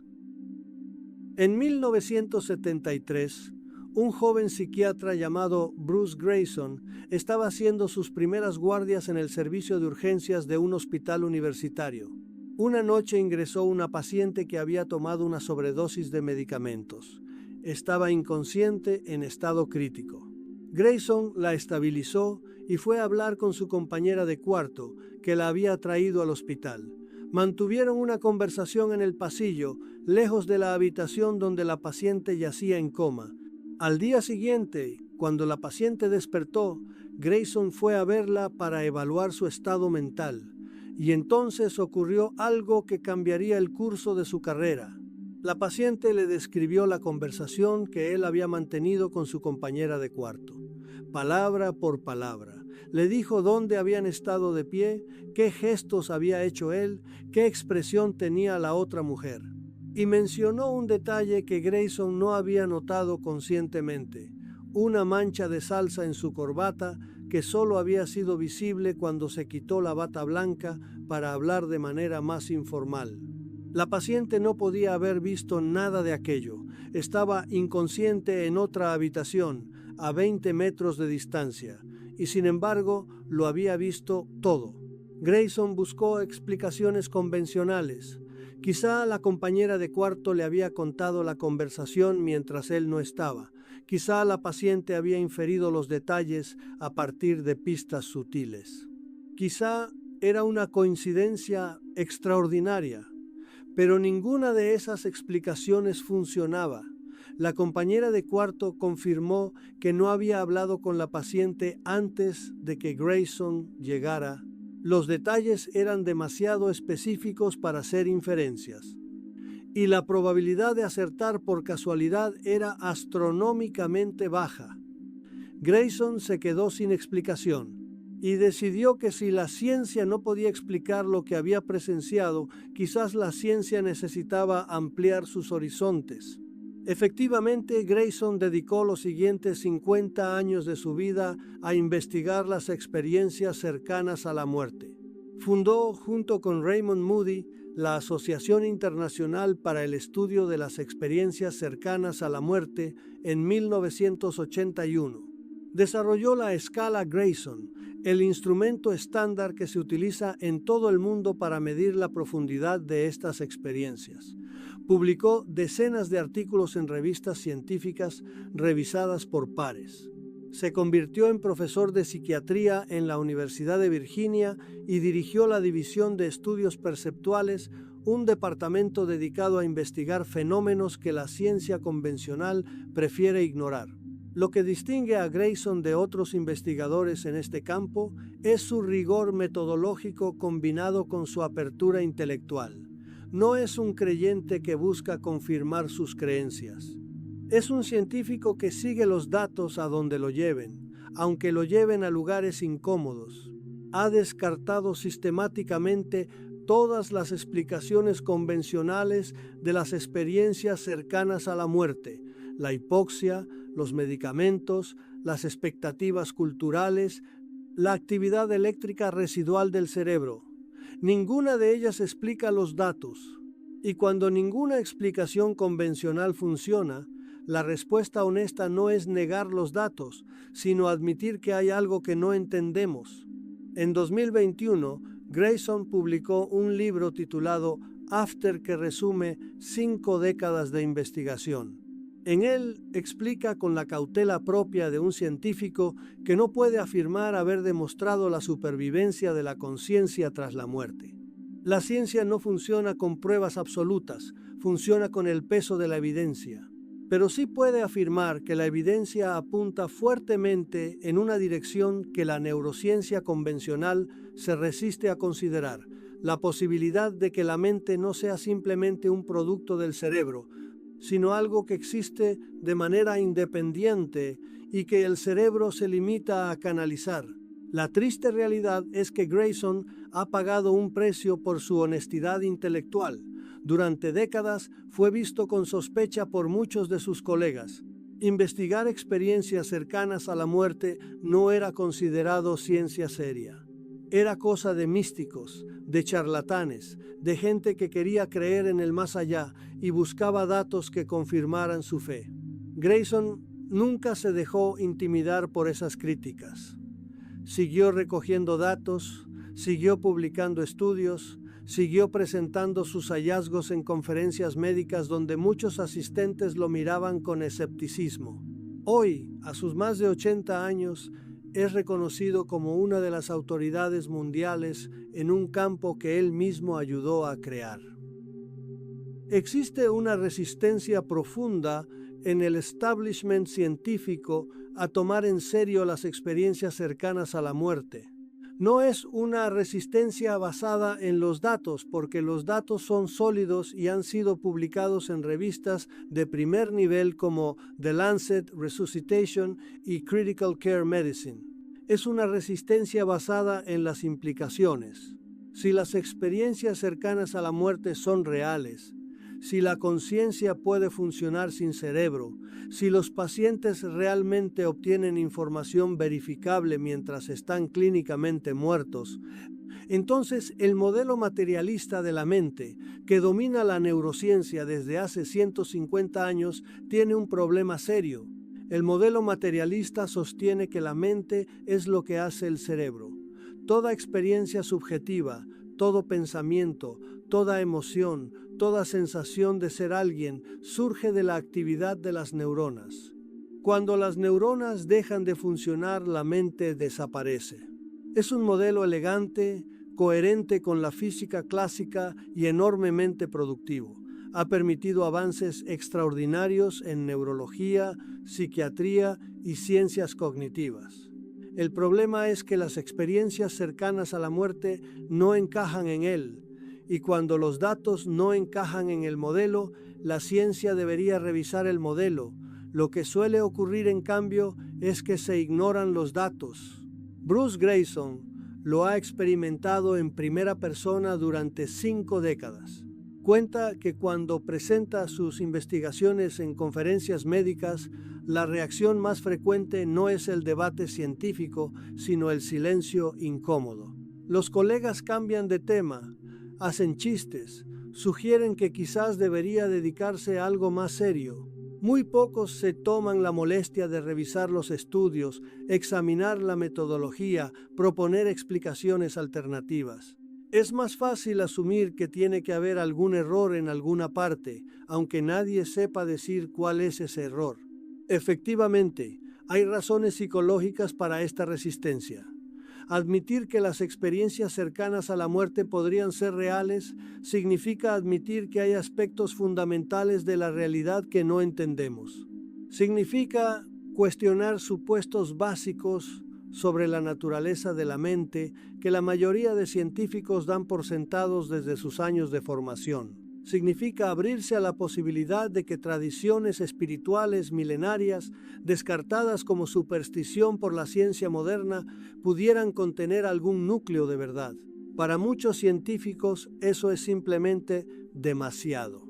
S1: En 1973, un joven psiquiatra llamado Bruce Greyson estaba haciendo sus primeras guardias en el servicio de urgencias de un hospital universitario. Una noche ingresó una paciente que había tomado una sobredosis de medicamentos. Estaba inconsciente en estado crítico. Greyson la estabilizó y fue a hablar con su compañera de cuarto, que la había traído al hospital. Mantuvieron una conversación en el pasillo, lejos de la habitación donde la paciente yacía en coma. Al día siguiente, cuando la paciente despertó, Greyson fue a verla para evaluar su estado mental. Y entonces ocurrió algo que cambiaría el curso de su carrera. La paciente le describió la conversación que él había mantenido con su compañera de cuarto. Palabra por palabra. Le dijo dónde habían estado de pie, qué gestos había hecho él, qué expresión tenía la otra mujer. Y mencionó un detalle que Greyson no había notado conscientemente: una mancha de salsa en su corbata que solo había sido visible cuando se quitó la bata blanca para hablar de manera más informal. La paciente no podía haber visto nada de aquello. Estaba inconsciente en otra habitación, a 20 metros de distancia, y sin embargo lo había visto todo. Greyson buscó explicaciones convencionales. Quizá la compañera de cuarto le había contado la conversación mientras él no estaba. Quizá la paciente había inferido los detalles a partir de pistas sutiles. Quizá era una coincidencia extraordinaria. Pero ninguna de esas explicaciones funcionaba. La compañera de cuarto confirmó que no había hablado con la paciente antes de que Greyson llegara. Los detalles eran demasiado específicos para hacer inferencias. Y la probabilidad de acertar por casualidad era astronómicamente baja. Greyson se quedó sin explicación y decidió que si la ciencia no podía explicar lo que había presenciado, quizás la ciencia necesitaba ampliar sus horizontes. Efectivamente, Greyson dedicó los siguientes 50 años de su vida a investigar las experiencias cercanas a la muerte. Fundó, junto con Raymond Moody, la Asociación Internacional para el Estudio de las Experiencias Cercanas a la Muerte en 1981. Desarrolló la escala Greyson, el instrumento estándar que se utiliza en todo el mundo para medir la profundidad de estas experiencias. Publicó decenas de artículos en revistas científicas revisadas por pares. Se convirtió en profesor de psiquiatría en la Universidad de Virginia y dirigió la División de Estudios Perceptuales, un departamento dedicado a investigar fenómenos que la ciencia convencional prefiere ignorar. Lo que distingue a Greyson de otros investigadores en este campo es su rigor metodológico combinado con su apertura intelectual. No es un creyente que busca confirmar sus creencias. Es un científico que sigue los datos a donde lo lleven, aunque lo lleven a lugares incómodos. Ha descartado sistemáticamente todas las explicaciones convencionales de las experiencias cercanas a la muerte: la hipoxia, los medicamentos, las expectativas culturales, la actividad eléctrica residual del cerebro. Ninguna de ellas explica los datos. Y cuando ninguna explicación convencional funciona, la respuesta honesta no es negar los datos, sino admitir que hay algo que no entendemos. En 2021, Greyson publicó un libro titulado After, que resume 5 décadas de investigación. En él explica con la cautela propia de un científico que no puede afirmar haber demostrado la supervivencia de la conciencia tras la muerte. La ciencia no funciona con pruebas absolutas, funciona con el peso de la evidencia. pero sí puede afirmar que la evidencia apunta fuertemente en una dirección que la neurociencia convencional se resiste a considerar: la posibilidad de que la mente no sea simplemente un producto del cerebro, sino algo que existe de manera independiente y que el cerebro se limita a canalizar. La triste realidad es que Grayson ha pagado un precio por su honestidad intelectual. Durante décadas fue visto con sospecha por muchos de sus colegas. Investigar experiencias cercanas a la muerte no era considerado ciencia seria. Era cosa de místicos, de charlatanes, de gente que quería creer en el más allá y buscaba datos que confirmaran su fe. Grayson nunca se dejó intimidar por esas críticas. Siguió recogiendo datos, siguió publicando estudios, siguió presentando sus hallazgos en conferencias médicas donde muchos asistentes lo miraban con escepticismo. Hoy, a sus más de 80 años, es reconocido como una de las autoridades mundiales en un campo que él mismo ayudó a crear. Existe una resistencia profunda en el establishment científico a tomar en serio las experiencias cercanas a la muerte. No es una resistencia basada en los datos, porque los datos son sólidos y han sido publicados en revistas de primer nivel como The Lancet Resuscitation y Critical Care Medicine. Es una resistencia basada en las implicaciones. Si las experiencias cercanas a la muerte son reales, si la conciencia puede funcionar sin cerebro, si los pacientes realmente obtienen información verificable mientras están clínicamente muertos, entonces el modelo materialista de la mente, que domina la neurociencia desde hace 150 años, tiene un problema serio. El modelo materialista sostiene que la mente es lo que hace el cerebro. Toda experiencia subjetiva, todo pensamiento, toda emoción, toda sensación de ser alguien surge de la actividad de las neuronas. Cuando las neuronas dejan de funcionar, la mente desaparece. Es un modelo elegante, coherente con la física clásica y enormemente productivo. Ha permitido avances extraordinarios en neurología, psiquiatría y ciencias cognitivas. El problema es que las experiencias cercanas a la muerte no encajan en él, y cuando los datos no encajan en el modelo, la ciencia debería revisar el modelo. Lo que suele ocurrir, en cambio, es que se ignoran los datos. Bruce Grayson lo ha experimentado en primera persona durante 5 décadas. Cuenta que cuando presenta sus investigaciones en conferencias médicas, la reacción más frecuente no es el debate científico, sino el silencio incómodo. Los colegas cambian de tema, hacen chistes, sugieren que quizás debería dedicarse a algo más serio. Muy pocos se toman la molestia de revisar los estudios, examinar la metodología, proponer explicaciones alternativas. Es más fácil asumir que tiene que haber algún error en alguna parte, aunque nadie sepa decir cuál es ese error. Efectivamente, hay razones psicológicas para esta resistencia. Admitir que las experiencias cercanas a la muerte podrían ser reales significa admitir que hay aspectos fundamentales de la realidad que no entendemos. Significa cuestionar supuestos básicos sobre la naturaleza de la mente que la mayoría de científicos dan por sentados desde sus años de formación. Significa abrirse a la posibilidad de que tradiciones espirituales milenarias, descartadas como superstición por la ciencia moderna, pudieran contener algún núcleo de verdad. Para muchos científicos eso es simplemente demasiado.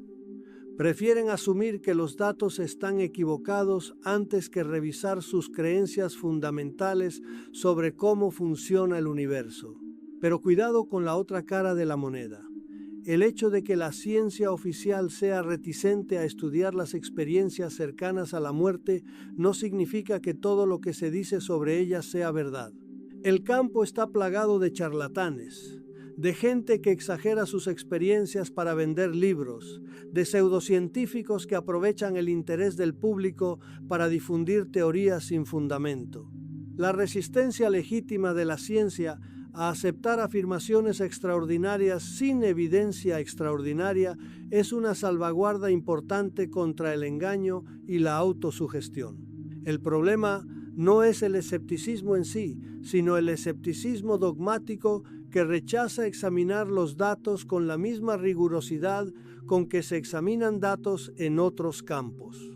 S1: Prefieren asumir que los datos están equivocados antes que revisar sus creencias fundamentales sobre cómo funciona el universo. Pero cuidado con la otra cara de la moneda. El hecho de que la ciencia oficial sea reticente a estudiar las experiencias cercanas a la muerte no significa que todo lo que se dice sobre ellas sea verdad. El campo está plagado de charlatanes, de gente que exagera sus experiencias para vender libros, de pseudocientíficos que aprovechan el interés del público para difundir teorías sin fundamento. La resistencia legítima de la ciencia a aceptar afirmaciones extraordinarias sin evidencia extraordinaria es una salvaguarda importante contra el engaño y la autosugestión. El problema no es el escepticismo en sí, sino el escepticismo dogmático que rechaza examinar los datos con la misma rigurosidad con que se examinan datos en otros campos.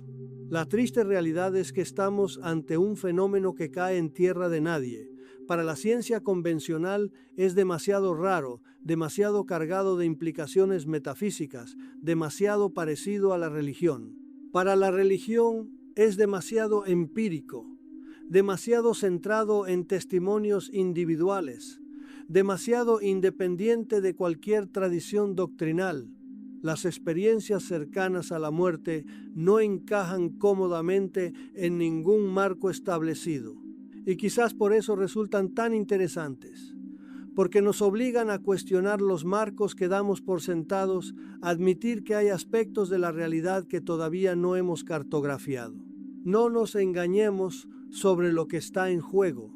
S1: La triste realidad es que estamos ante un fenómeno que cae en tierra de nadie. Para la ciencia convencional es demasiado raro, demasiado cargado de implicaciones metafísicas, demasiado parecido a la religión. Para la religión es demasiado empírico, demasiado centrado en testimonios individuales, demasiado independiente de cualquier tradición doctrinal. Las experiencias cercanas a la muerte no encajan cómodamente en ningún marco establecido, y quizás por eso resultan tan interesantes, porque nos obligan a cuestionar los marcos que damos por sentados, a admitir que hay aspectos de la realidad que todavía no hemos cartografiado. No nos engañemos sobre lo que está en juego.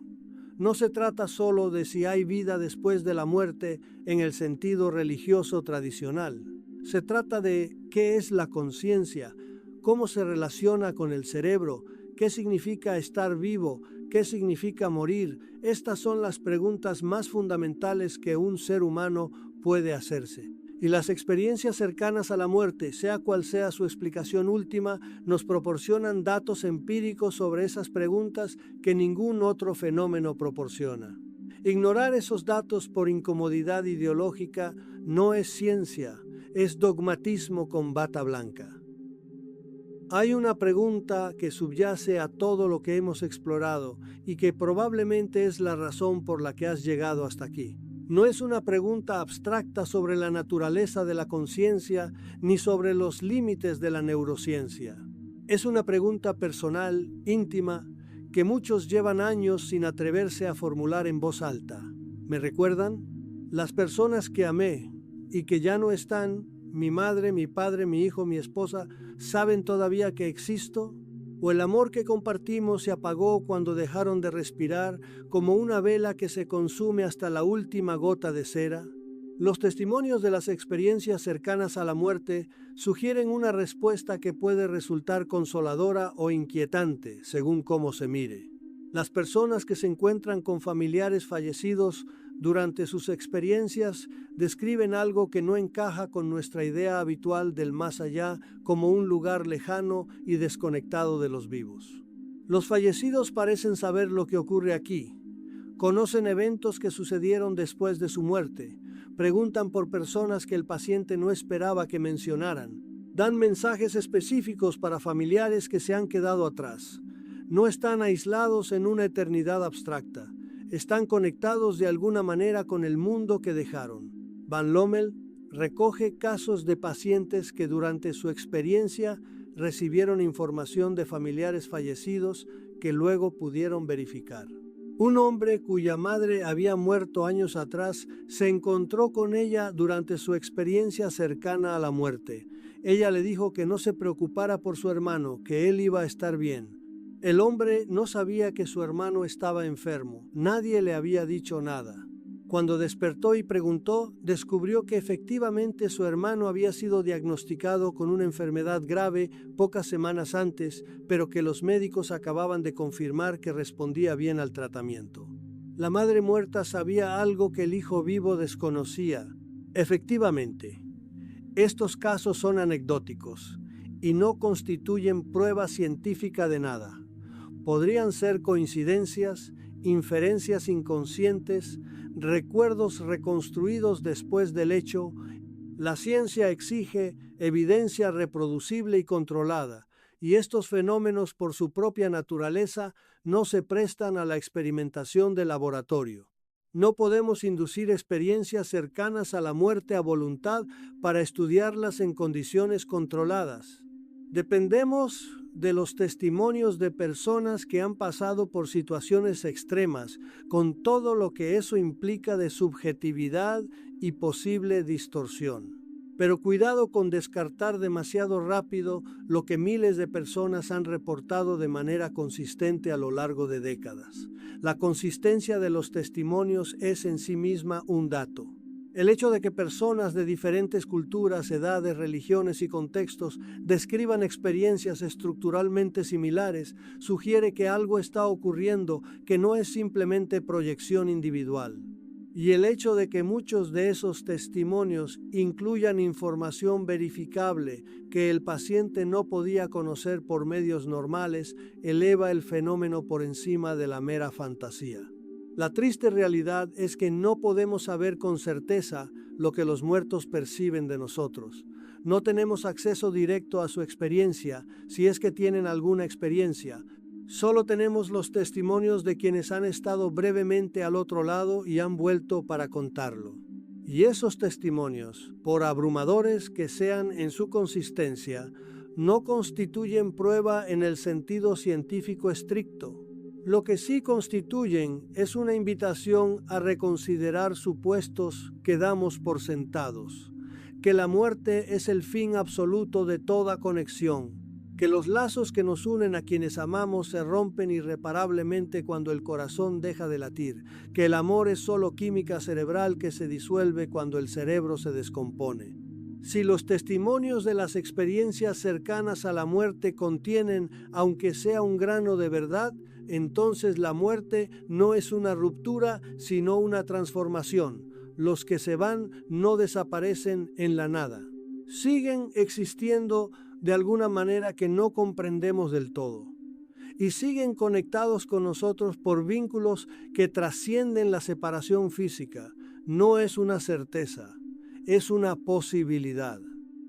S1: No se trata solo de si hay vida después de la muerte en el sentido religioso tradicional. Se trata de qué es la conciencia, cómo se relaciona con el cerebro, qué significa estar vivo, qué significa morir. Estas son las preguntas más fundamentales que un ser humano puede hacerse. Y las experiencias cercanas a la muerte, sea cual sea su explicación última, nos proporcionan datos empíricos sobre esas preguntas que ningún otro fenómeno proporciona. Ignorar esos datos por incomodidad ideológica no es ciencia, es dogmatismo con bata blanca. Hay una pregunta que subyace a todo lo que hemos explorado y que probablemente es la razón por la que has llegado hasta aquí. No es una pregunta abstracta sobre la naturaleza de la conciencia ni sobre los límites de la neurociencia. Es una pregunta personal, íntima, que muchos llevan años sin atreverse a formular en voz alta. ¿Me recuerdan? Las personas que amé y que ya no están, mi madre, mi padre, mi hijo, mi esposa, ¿saben todavía que existo? ¿O el amor que compartimos se apagó cuando dejaron de respirar como una vela que se consume hasta la última gota de cera? Los testimonios de las experiencias cercanas a la muerte sugieren una respuesta que puede resultar consoladora o inquietante, según cómo se mire. Las personas que se encuentran con familiares fallecidos durante sus experiencias describen algo que no encaja con nuestra idea habitual del más allá como un lugar lejano y desconectado de los vivos. Los fallecidos parecen saber lo que ocurre aquí. Conocen eventos que sucedieron después de su muerte. Preguntan por personas que el paciente no esperaba que mencionaran. Dan mensajes específicos para familiares que se han quedado atrás. No están aislados en una eternidad abstracta. Están conectados de alguna manera con el mundo que dejaron. Van Lommel recoge casos de pacientes que durante su experiencia recibieron información de familiares fallecidos que luego pudieron verificar. Un hombre cuya madre había muerto años atrás se encontró con ella durante su experiencia cercana a la muerte. Ella le dijo que no se preocupara por su hermano, que él iba a estar bien. El hombre no sabía que su hermano estaba enfermo. Nadie le había dicho nada. Cuando despertó y preguntó, descubrió que efectivamente su hermano había sido diagnosticado con una enfermedad grave pocas semanas antes, pero que los médicos acababan de confirmar que respondía bien al tratamiento. La madre muerta sabía algo que el hijo vivo desconocía. Efectivamente, estos casos son anecdóticos y no constituyen prueba científica de nada. Podrían ser coincidencias, inferencias inconscientes, recuerdos reconstruidos después del hecho. La ciencia exige evidencia reproducible y controlada, y estos fenómenos por su propia naturaleza no se prestan a la experimentación de laboratorio. No podemos inducir experiencias cercanas a la muerte a voluntad para estudiarlas en condiciones controladas. Dependemos de los testimonios de personas que han pasado por situaciones extremas, con todo lo que eso implica de subjetividad y posible distorsión. Pero cuidado con descartar demasiado rápido lo que miles de personas han reportado de manera consistente a lo largo de décadas. La consistencia de los testimonios es en sí misma un dato. El hecho de que personas de diferentes culturas, edades, religiones y contextos describan experiencias estructuralmente similares sugiere que algo está ocurriendo que no es simplemente proyección individual. Y el hecho de que muchos de esos testimonios incluyan información verificable que el paciente no podía conocer por medios normales eleva el fenómeno por encima de la mera fantasía. La triste realidad es que no podemos saber con certeza lo que los muertos perciben de nosotros. No tenemos acceso directo a su experiencia, si es que tienen alguna experiencia. Solo tenemos los testimonios de quienes han estado brevemente al otro lado y han vuelto para contarlo. Y esos testimonios, por abrumadores que sean en su consistencia, no constituyen prueba en el sentido científico estricto. Lo que sí constituyen es una invitación a reconsiderar supuestos que damos por sentados, que la muerte es el fin absoluto de toda conexión, que los lazos que nos unen a quienes amamos se rompen irreparablemente cuando el corazón deja de latir, que el amor es solo química cerebral que se disuelve cuando el cerebro se descompone. Si los testimonios de las experiencias cercanas a la muerte contienen, aunque sea un grano de verdad, entonces la muerte no es una ruptura, sino una transformación. Los que se van no desaparecen en la nada. Siguen existiendo de alguna manera que no comprendemos del todo. Y siguen conectados con nosotros por vínculos que trascienden la separación física. No es una certeza, es una posibilidad.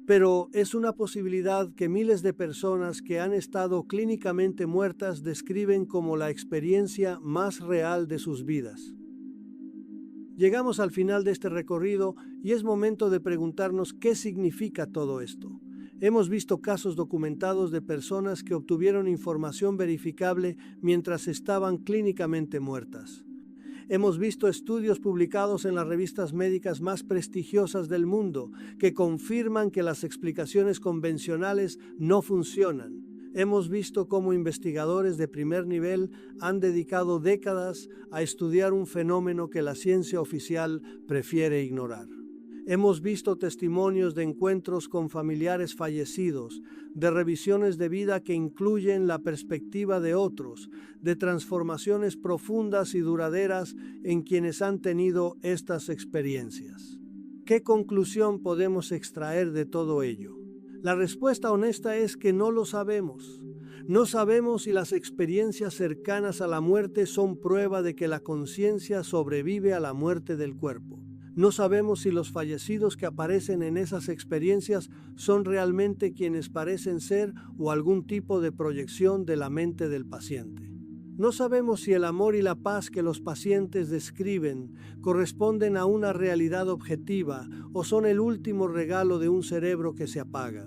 S1: Pero es una posibilidad que miles de personas que han estado clínicamente muertas describen como la experiencia más real de sus vidas. Llegamos al final de este recorrido y es momento de preguntarnos qué significa todo esto. Hemos visto casos documentados de personas que obtuvieron información verificable mientras estaban clínicamente muertas. Hemos visto estudios publicados en las revistas médicas más prestigiosas del mundo que confirman que las explicaciones convencionales no funcionan. Hemos visto cómo investigadores de primer nivel han dedicado décadas a estudiar un fenómeno que la ciencia oficial prefiere ignorar. Hemos visto testimonios de encuentros con familiares fallecidos, de revisiones de vida que incluyen la perspectiva de otros, de transformaciones profundas y duraderas en quienes han tenido estas experiencias. ¿Qué conclusión podemos extraer de todo ello? La respuesta honesta es que no lo sabemos. No sabemos si las experiencias cercanas a la muerte son prueba de que la conciencia sobrevive a la muerte del cuerpo. No sabemos si los fallecidos que aparecen en esas experiencias son realmente quienes parecen ser o algún tipo de proyección de la mente del paciente. No sabemos si el amor y la paz que los pacientes describen corresponden a una realidad objetiva o son el último regalo de un cerebro que se apaga.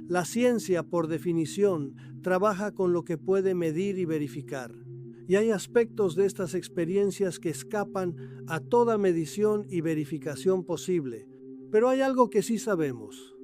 S1: La ciencia, por definición, trabaja con lo que puede medir y verificar. Y hay aspectos de estas experiencias que escapan a toda medición y verificación posible. Pero hay algo que sí sabemos.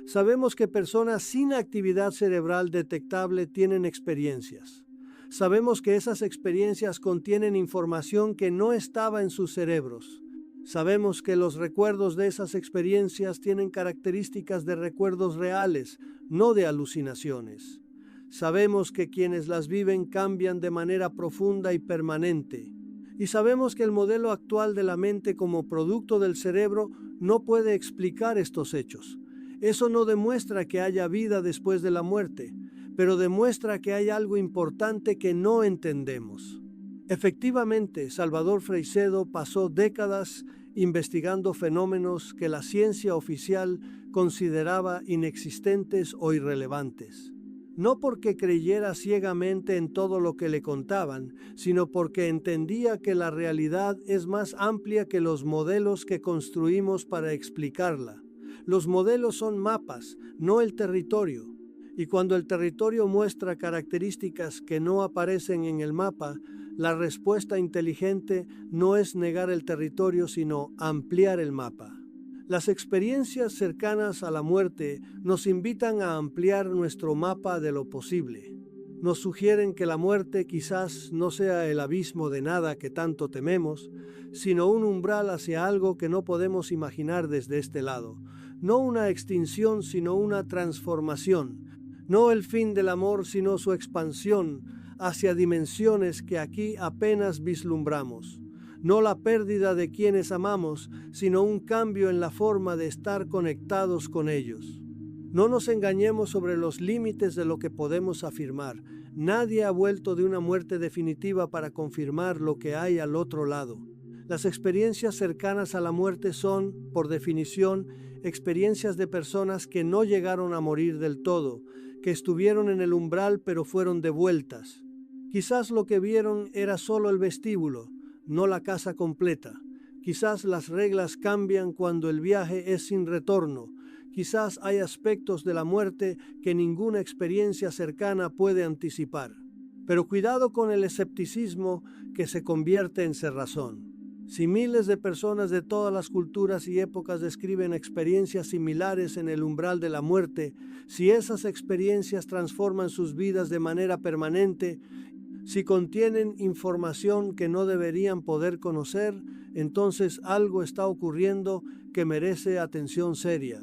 S1: Sabemos que personas sin actividad cerebral detectable tienen experiencias. Sabemos que esas experiencias contienen información que no estaba en sus cerebros. Sabemos que los recuerdos de esas experiencias tienen características de recuerdos reales, no de alucinaciones. Sabemos que quienes las viven cambian de manera profunda y permanente. Y sabemos que el modelo actual de la mente como producto del cerebro no puede explicar estos hechos. Eso no demuestra que haya vida después de la muerte, pero demuestra que hay algo importante que no entendemos. Efectivamente, Salvador Freixedo pasó décadas investigando fenómenos que la ciencia oficial consideraba inexistentes o irrelevantes. No porque creyera ciegamente en todo lo que le contaban, sino porque entendía que la realidad es más amplia que los modelos que construimos para explicarla. Los modelos son mapas, no el territorio. Y cuando el territorio muestra características que no aparecen en el mapa, la respuesta inteligente no es negar el territorio, sino ampliar el mapa. Las experiencias cercanas a la muerte nos invitan a ampliar nuestro mapa de lo posible. Nos sugieren que la muerte quizás no sea el abismo de nada que tanto tememos, sino un umbral hacia algo que no podemos imaginar desde este lado. No una extinción, sino una transformación. No el fin del amor, sino su expansión hacia dimensiones que aquí apenas vislumbramos. No la pérdida de quienes amamos, sino un cambio en la forma de estar conectados con ellos. No nos engañemos sobre los límites de lo que podemos afirmar. Nadie ha vuelto de una muerte definitiva para confirmar lo que hay al otro lado. Las experiencias cercanas a la muerte son, por definición, experiencias de personas que no llegaron a morir del todo, que estuvieron en el umbral pero fueron devueltas. Quizás lo que vieron era solo el vestíbulo, no la casa completa. Quizás las reglas cambian cuando el viaje es sin retorno. Quizás hay aspectos de la muerte que ninguna experiencia cercana puede anticipar. Pero cuidado con el escepticismo que se convierte en cerrazón. Si miles de personas de todas las culturas y épocas describen experiencias similares en el umbral de la muerte, si esas experiencias transforman sus vidas de manera permanente, si contienen información que no deberían poder conocer, entonces algo está ocurriendo que merece atención seria.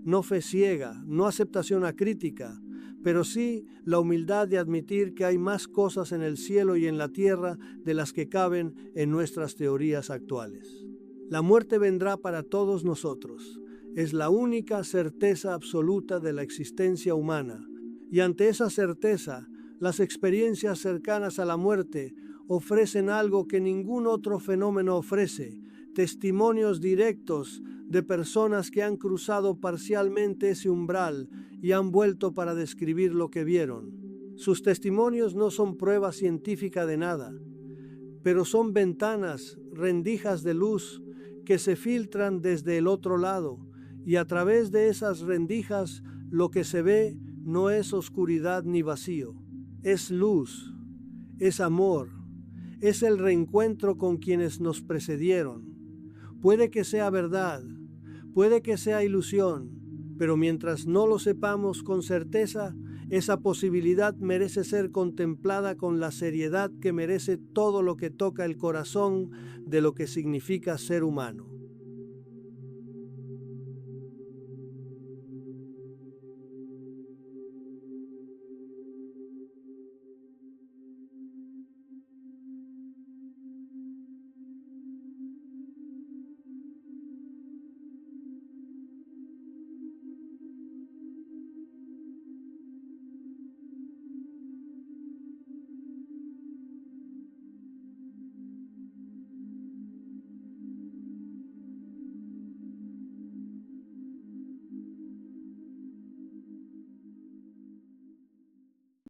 S1: No fe ciega, no aceptación acrítica, pero sí la humildad de admitir que hay más cosas en el cielo y en la tierra de las que caben en nuestras teorías actuales. La muerte vendrá para todos nosotros. Es la única certeza absoluta de la existencia humana. Y ante esa certeza, las experiencias cercanas a la muerte ofrecen algo que ningún otro fenómeno ofrece: testimonios directos de personas que han cruzado parcialmente ese umbral y han vuelto para describir lo que vieron. Sus testimonios no son prueba científica de nada, pero son ventanas, rendijas de luz que se filtran desde el otro lado, y a través de esas rendijas lo que se ve no es oscuridad ni vacío, es luz, es amor, es el reencuentro con quienes nos precedieron. Puede que sea verdad, puede que sea ilusión, pero mientras no lo sepamos con certeza, esa posibilidad merece ser contemplada con la seriedad que merece todo lo que toca el corazón de lo que significa ser humano.